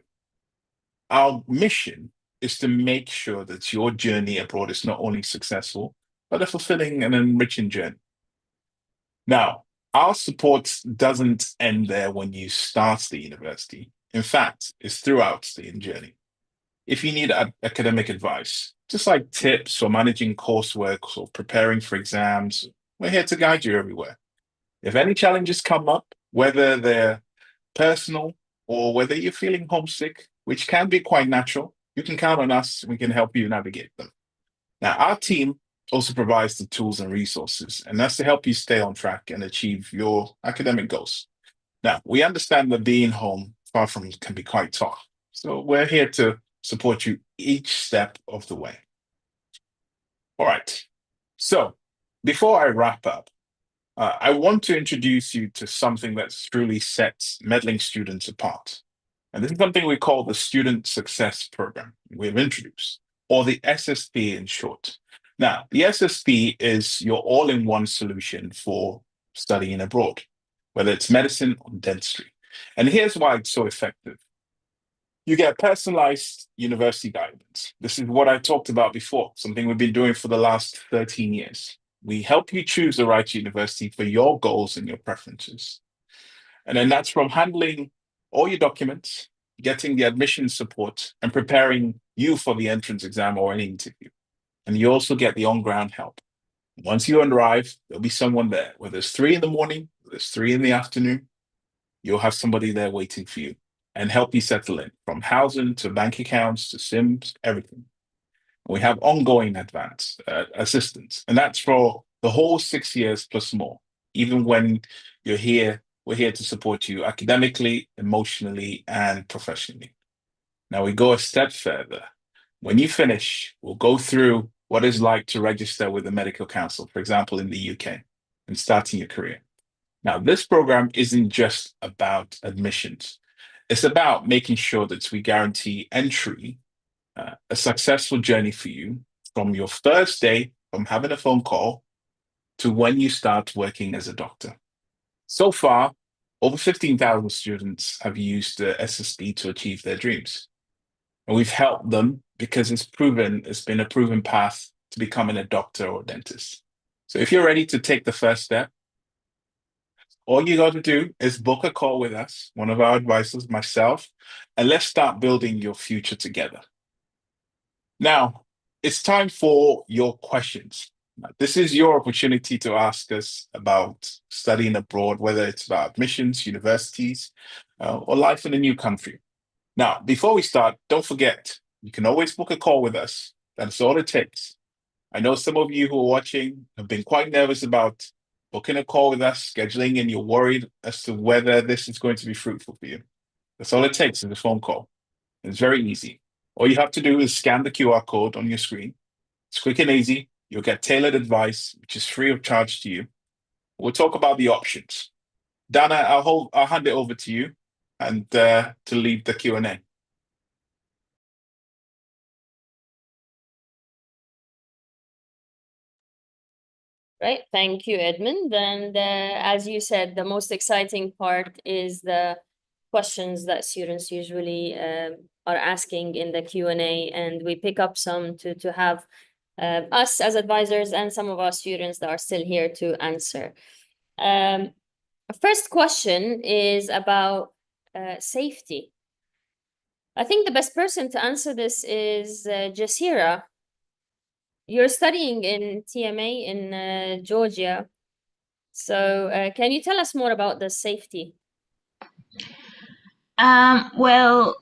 Our mission is to make sure that your journey abroad is not only successful, but a fulfilling and enriching journey. Now, our support doesn't end there when you start the university. In fact, it's throughout the journey. If you need academic advice, just like tips for managing coursework or preparing for exams, we're here to guide you everywhere. If any challenges come up, whether they're personal or whether you're feeling homesick, which can be quite natural, you can count on us. We can help you navigate them. Now, our team also provides the tools and resources, and that's to help you stay on track and achieve your academic goals. Now, we understand that being home far from can be quite tough, so we're here to support you each step of the way. All right, so before I wrap up, I want to introduce you to something that truly sets Medlink students apart. And this is something we call the Student Success Program we've introduced, or the SSP in short. Now, the SSP is your all-in-one solution for studying abroad, whether it's medicine or dentistry. And here's why it's so effective. You get personalized university guidance. This is what I talked about before, something we've been doing for the last 13 years. We help you choose the right university for your goals and your preferences. And then that's from handling all your documents, getting the admission support, and preparing you for the entrance exam or any interview. And you also get the on-ground help. Once you arrive, there'll be someone there. Whether it's 3 in the morning, whether it's 3 in the afternoon, you'll have somebody there waiting for you and help you settle in, from housing to bank accounts to SIMs, everything. We have ongoing advance assistance, and that's for the whole 6 years plus more. Even when you're here, we're here to support you academically, emotionally, and professionally. Now we go a step further. When you finish, we'll go through what it's like to register with the medical council, for example, in the UK, and starting your career. Now, this program isn't just about admissions. It's about making sure that we guarantee entry, a successful journey for you from your first day, from having a phone call to when you start working as a doctor. So far, over 15,000 students have used the SSP to achieve their dreams. And we've helped them because it's been a proven path to becoming a doctor or dentist. So if you're ready to take the first step, all you got to do is book a call with us, one of our advisors, myself, and let's start building your future together. Now, it's time for your questions. This is your opportunity to ask us about studying abroad, whether it's about admissions, universities, or life in a new country. Now, before we start, don't forget, you can always book a call with us. That's all it takes. I know some of you who are watching have been quite nervous about booking a call with us, scheduling, and you're worried as to whether this is going to be fruitful for you. That's all it takes is a phone call. It's very easy. All you have to do is scan the QR code on your screen. It's quick and easy. You'll get tailored advice, which is free of charge to you. We'll talk about the options. Dana, I'll hand it over to you and to lead the Q&A. Right, thank you, Edmund. And as you said, the most exciting part is the questions that students usually are asking in the Q&A, and we pick up some to have us as advisors and some of our students that are still here to answer. First question is about safety. I think the best person to answer this is Jasira. You're studying in TMA in Georgia. So can you tell us more about the safety? Well,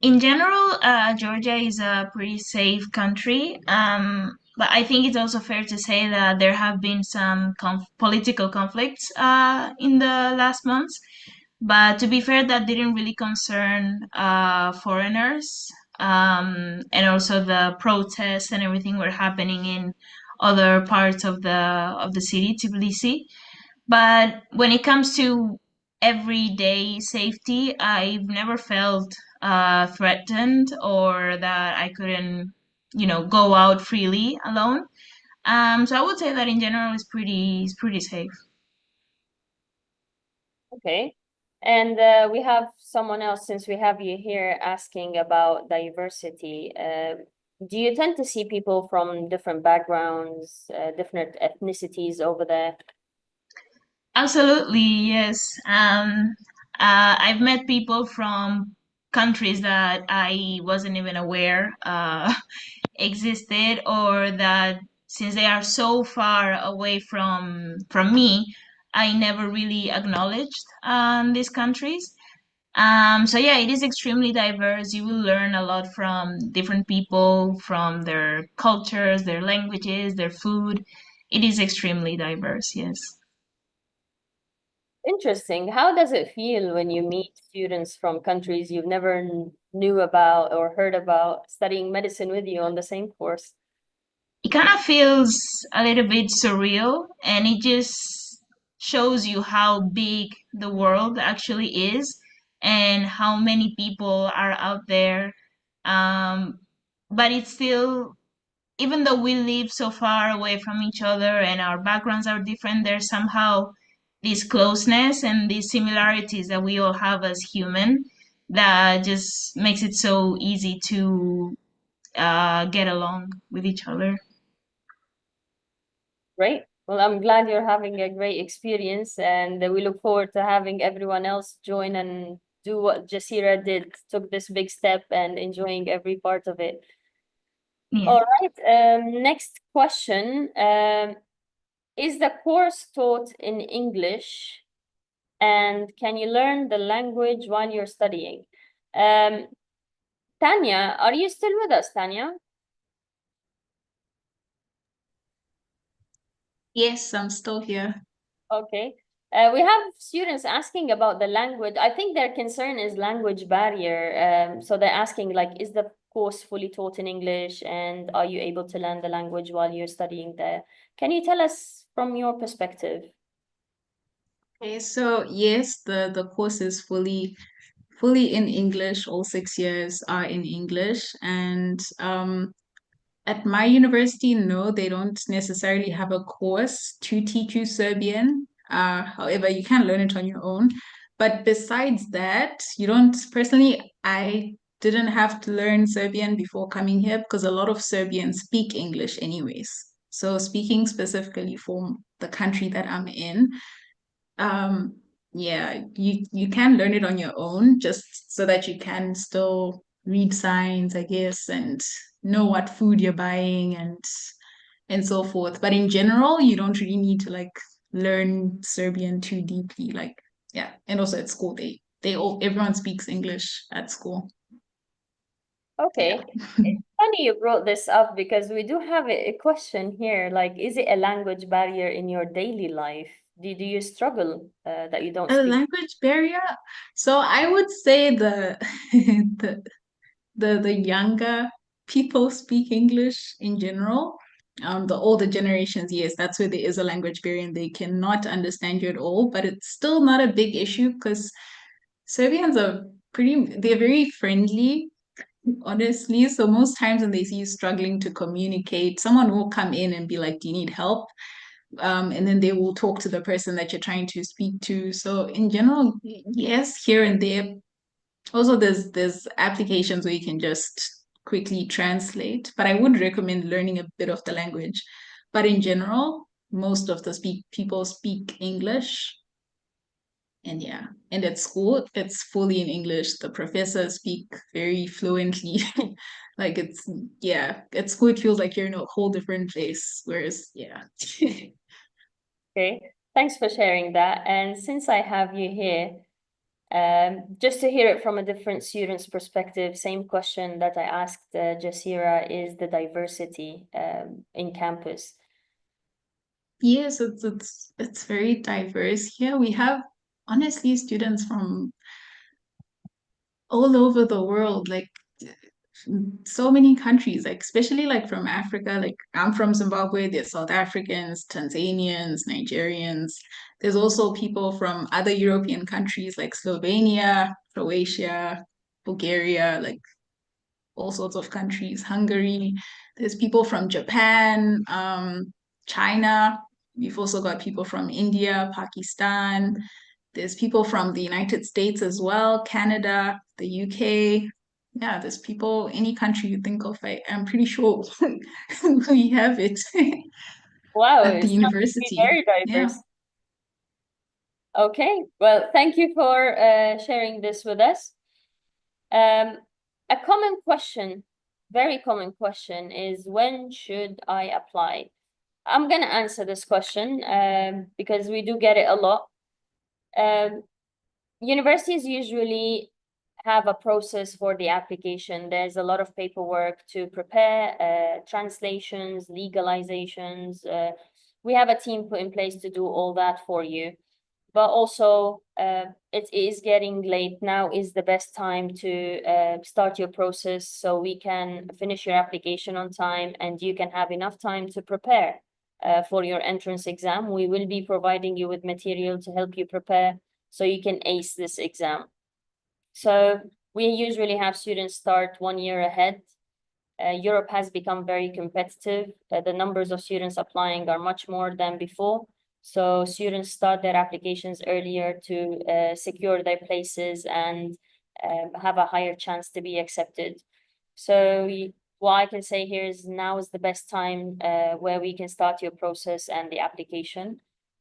in general, Georgia is a pretty safe country. But I think it's also fair to say that there have been some political conflicts in the last months. But to be fair, that didn't really concern foreigners. And also the protests and everything were happening in other parts of the city, Tbilisi. But when it comes to everyday safety, I've never felt threatened or that I couldn't, go out freely alone. So I would say that in general it's pretty safe. Okay. And we have someone else, since we have you here, asking about diversity. Do you tend to see people from different backgrounds, different ethnicities over there? Absolutely, yes. I've met people from countries that I wasn't even aware existed, or that since they are so far away from me, I never really acknowledged these countries. So yeah, it is extremely diverse. You will learn a lot from different people, from their cultures, their languages, their food. It is extremely diverse, yes. Interesting. How does it feel when you meet students from countries you've never knew about or heard about studying medicine with you on the same course? It kind of feels a little bit surreal, and it just shows you how big the world actually is and how many people are out there. But it's still, even though we live so far away from each other and our backgrounds are different, there's somehow this closeness and these similarities that we all have as human that just makes it so easy to get along with each other. Great. Well, I'm glad you're having a great experience, and we look forward to having everyone else join and do what Jasira did, took this big step and enjoying every part of it. Yeah. All right. Next question. Is the course taught in English, and can you learn the language while you're studying? Tanya, are you still with us, Tanya? Yes, I'm still here. Okay. We have students asking about the language. I think their concern is language barrier. So they're asking, like, is the course fully taught in English, and are you able to learn the language while you're studying there? Can you tell us from your perspective? Okay, so yes, the course is fully in English. All 6 years are in English, and at my university, no, they don't necessarily have a course to teach you Serbian. However, you can learn it on your own. But besides that, you don't, personally, I didn't have to learn Serbian before coming here because a lot of Serbians speak English anyways. So speaking specifically for the country that I'm in, yeah, you can learn it on your own just so that you can still read signs, I guess, and know what food you're buying and so forth. But in general, you don't really need to like learn Serbian too deeply. Like, yeah. And also at school, everyone speaks English at school. Okay. It's funny you brought this up because we do have a question here, like, is it a language barrier in your daily life? Do you struggle that you don't A speak? language barrier? So I would say the the younger people speak English in general. The older generations, yes, that's where there is a language barrier and they cannot understand you at all, but it's still not a big issue because Serbians are they're very friendly, honestly. So most times when they see you struggling to communicate, someone will come in and be like, "Do you need help?" And then they will talk to the person that you're trying to speak to. So in general, yes, here and there. Also, there's applications where you can just quickly translate, but I would recommend learning a bit of the language. But in general, most of the people speak English. And yeah, and at school, it's fully in English. The professors speak very fluently. Like yeah, at school, it feels like you're in a whole different place. Whereas, yeah. Okay, thanks for sharing that. And since I have you here, just to hear it from a different student's perspective, same question that I asked Jasira, is the diversity in campus. Yes, it's very diverse here. We have honestly students from all over the world, like so many countries, like especially like from Africa. Like I'm from Zimbabwe, there's South Africans, Tanzanians, Nigerians. There's also people from other European countries like Slovenia, Croatia, Bulgaria, like all sorts of countries, Hungary. There's people from Japan, China. We've also got people from India, Pakistan. There's people from the United States as well, Canada, the UK. Yeah, there's people, any country you think of, I'm pretty sure we have it Wow, at the it sounds to be university. very Yeah. diverse. Okay, well, thank you for sharing this with us. A common question, very common question is, when should I apply? I'm gonna answer this question because we do get it a lot. Universities usually have a process for the application. There's a lot of paperwork to prepare, translations, legalizations. We have a team put in place to do all that for you. But also, it is getting late. Now is the best time to start your process so we can finish your application on time and you can have enough time to prepare for your entrance exam. We will be providing you with material to help you prepare so you can ace this exam. So we usually have students start 1 year ahead. Europe has become very competitive. The numbers of students applying are much more than before. So students start their applications earlier to secure their places and have a higher chance to be accepted. So what I can say here is now is the best time where we can start your process and the application.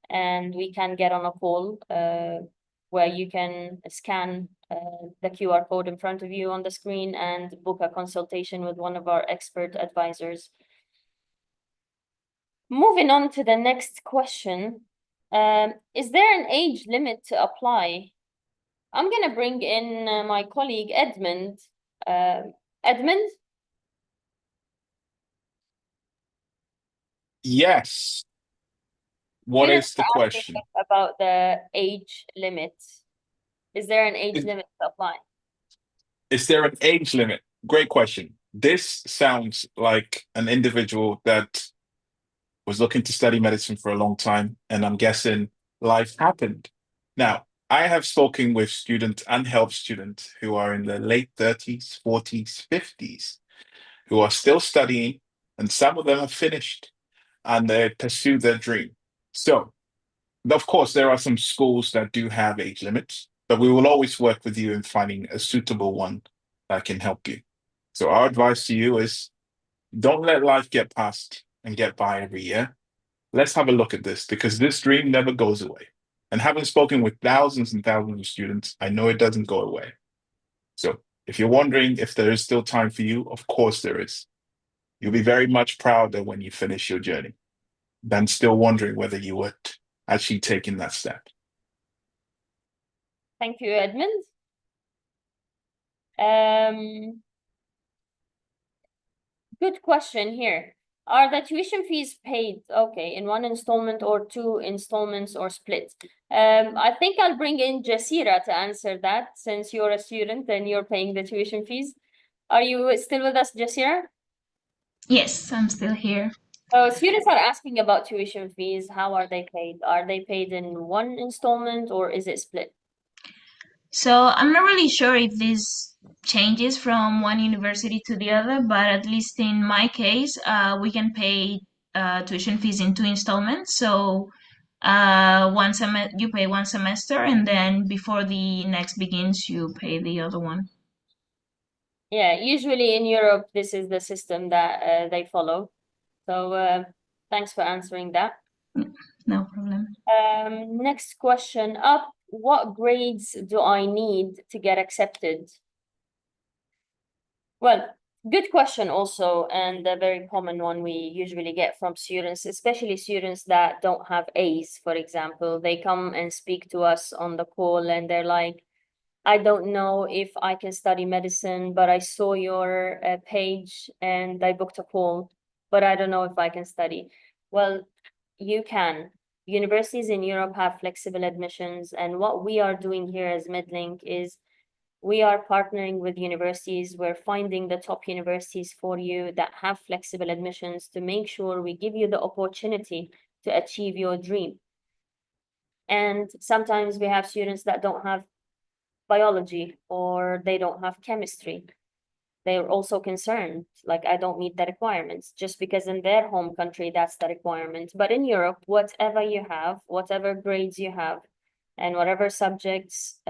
And we can get on a call where you can scan the QR code in front of you on the screen and book a consultation with one of our expert advisors. Moving on to the next question. Is there an age limit to apply? I'm going to bring in my colleague Edmund. Edmund? Yes. What Students is the are asking question? about the age limit. Is there an age Is, limit to apply? is there an age limit? Great question. This sounds like an individual that was looking to study medicine for a long time, and I'm guessing life happened. Now, I have spoken with students and helped students who are in their late 30s, 40s, 50s, who are still studying, and some of them have finished and they pursue their dream. So, of course, there are some schools that do have age limits, but we will always work with you in finding a suitable one that can help you. So, our advice to you is don't let life get past and get by every year. Let's have a look at this because this dream never goes away. And having spoken with thousands and thousands of students, I know it doesn't go away. So, if you're wondering if there is still time for you, of course there is. You'll be very much prouder when you finish your journey than still wondering whether you would actually taking that step. Thank you, Edmund. good question here. Are the tuition fees paid, okay, in one installment or two installments or split? I think I'll bring in Jasira to answer that, since you're a student and you're paying the tuition fees. Are you still with us, Jasira? Yes, I'm still here. So students are asking about tuition fees. How are they paid? Are they paid in one installment or is it split? So I'm not really sure if this changes from one university to the other, but at least in my case, we can pay tuition fees in two installments. So you pay one semester, and then before the next begins, you pay the other one. Yeah, usually in Europe, this is the system that they follow. So thanks for answering that. No problem. Next question up. What grades do I need to get accepted? Well, good question also, and a very common one we usually get from students, especially students that don't have A's, for example. They come and speak to us on the call and they're like, I don't know if I can study medicine, but I saw your page and I booked a call, but I don't know if I can study. Well, you can. Universities in Europe have flexible admissions, and what we are doing here as Medlink is we are partnering with universities. We're finding the top universities for you that have flexible admissions to make sure we give you the opportunity to achieve your dream. And sometimes we have students that don't have biology or they don't have chemistry. They're also concerned, like, I don't meet the requirements, just because in their home country that's the requirement. But in Europe, whatever you have, whatever grades you have, and whatever subjects,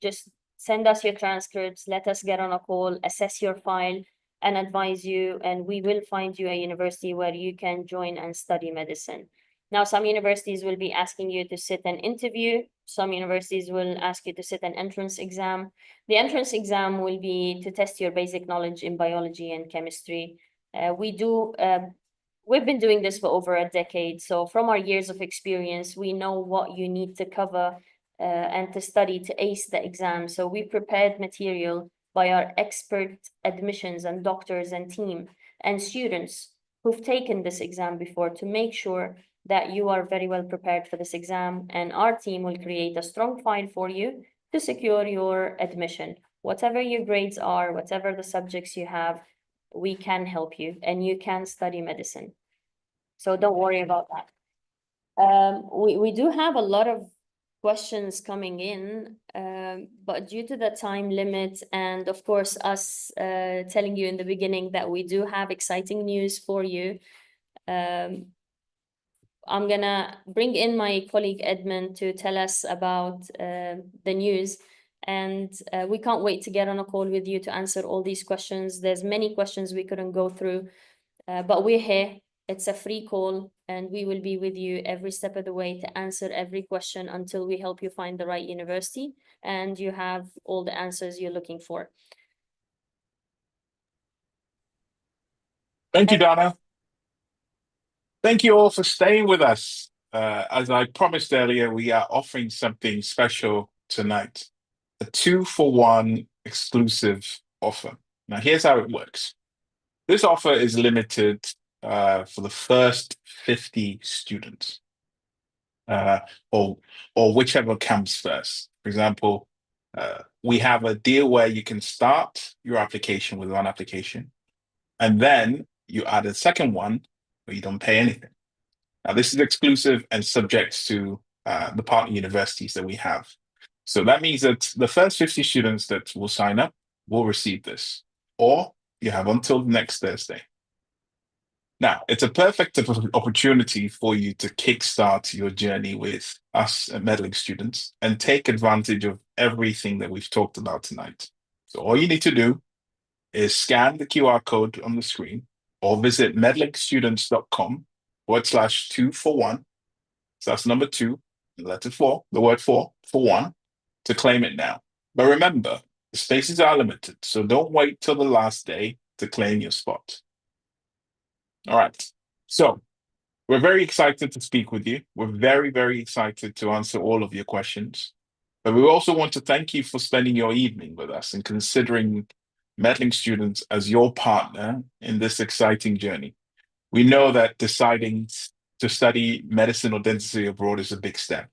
just send us your transcripts, let us get on a call, assess your file, and advise you, and we will find you a university where you can join and study medicine. Now, some universities will be asking you to sit an interview. Some universities will ask you to sit an entrance exam. The entrance exam will be to test your basic knowledge in biology and chemistry. We've been doing this for over a decade. So from our years of experience, we know what you need to cover and to study to ace the exam. So we prepared material by our expert admissions and doctors and team and students who've taken this exam before to make sure that you are very well prepared for this exam, and our team will create a strong file for you to secure your admission. Whatever your grades are, whatever the subjects you have, we can help you and you can study medicine. So don't worry about that. We do have a lot of questions coming in, but due to the time limit and of course us telling you in the beginning that we do have exciting news for you, I'm gonna bring in my colleague Edmund to tell us about the news, and we can't wait to get on a call with you to answer all these questions. There's many questions we couldn't go through, but we're here. It's a free call, and we will be with you every step of the way to answer every question until we help you find the right university and you have all the answers you're looking for. Thank you, Donna. Thank you all for staying with us. As I promised earlier, we are offering something special tonight, a 2-for-1 exclusive offer. Now, here's how it works. This offer is limited for the first 50 students, or whichever comes first. For example, we have a deal where you can start your application with one application, and then you add a second one where you don't pay anything. Now, this is exclusive and subject to the partner universities that we have. So that means that the first 50 students that will sign up will receive this, or you have until next Thursday. Now, it's a perfect opportunity for you to kickstart your journey with us at Medlink Students and take advantage of everything that we've talked about tonight. So all you need to do is scan the QR code on the screen or visit medlinkstudents.com/2-for-1. So that's number 2, the letter 4, the word 4, for 1, to claim it now. But remember, the spaces are limited, so don't wait till the last day to claim your spot. All right. So we're very excited to speak with you. We're very, very excited to answer all of your questions. But we also want to thank you for spending your evening with us and considering Medlink Students as your partner in this exciting journey. We know that deciding to study medicine or dentistry abroad is a big step,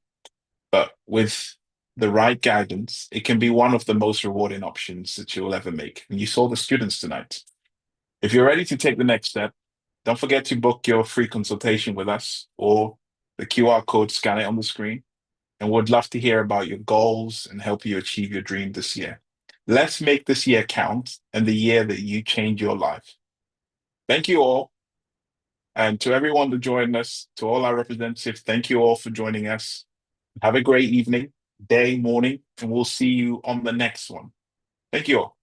but with the right guidance, it can be one of the most rewarding options that you'll ever make. And you saw the students tonight. If you're ready to take the next step, don't forget to book your free consultation with us or the QR code, scan it on the screen. And we'd love to hear about your goals and help you achieve your dream this year. Let's make this year count and the year that you change your life. Thank you all. And to everyone that joined us, to all our representatives, thank you all for joining us. Have a great evening, day, morning, and we'll see you on the next one. Thank you all.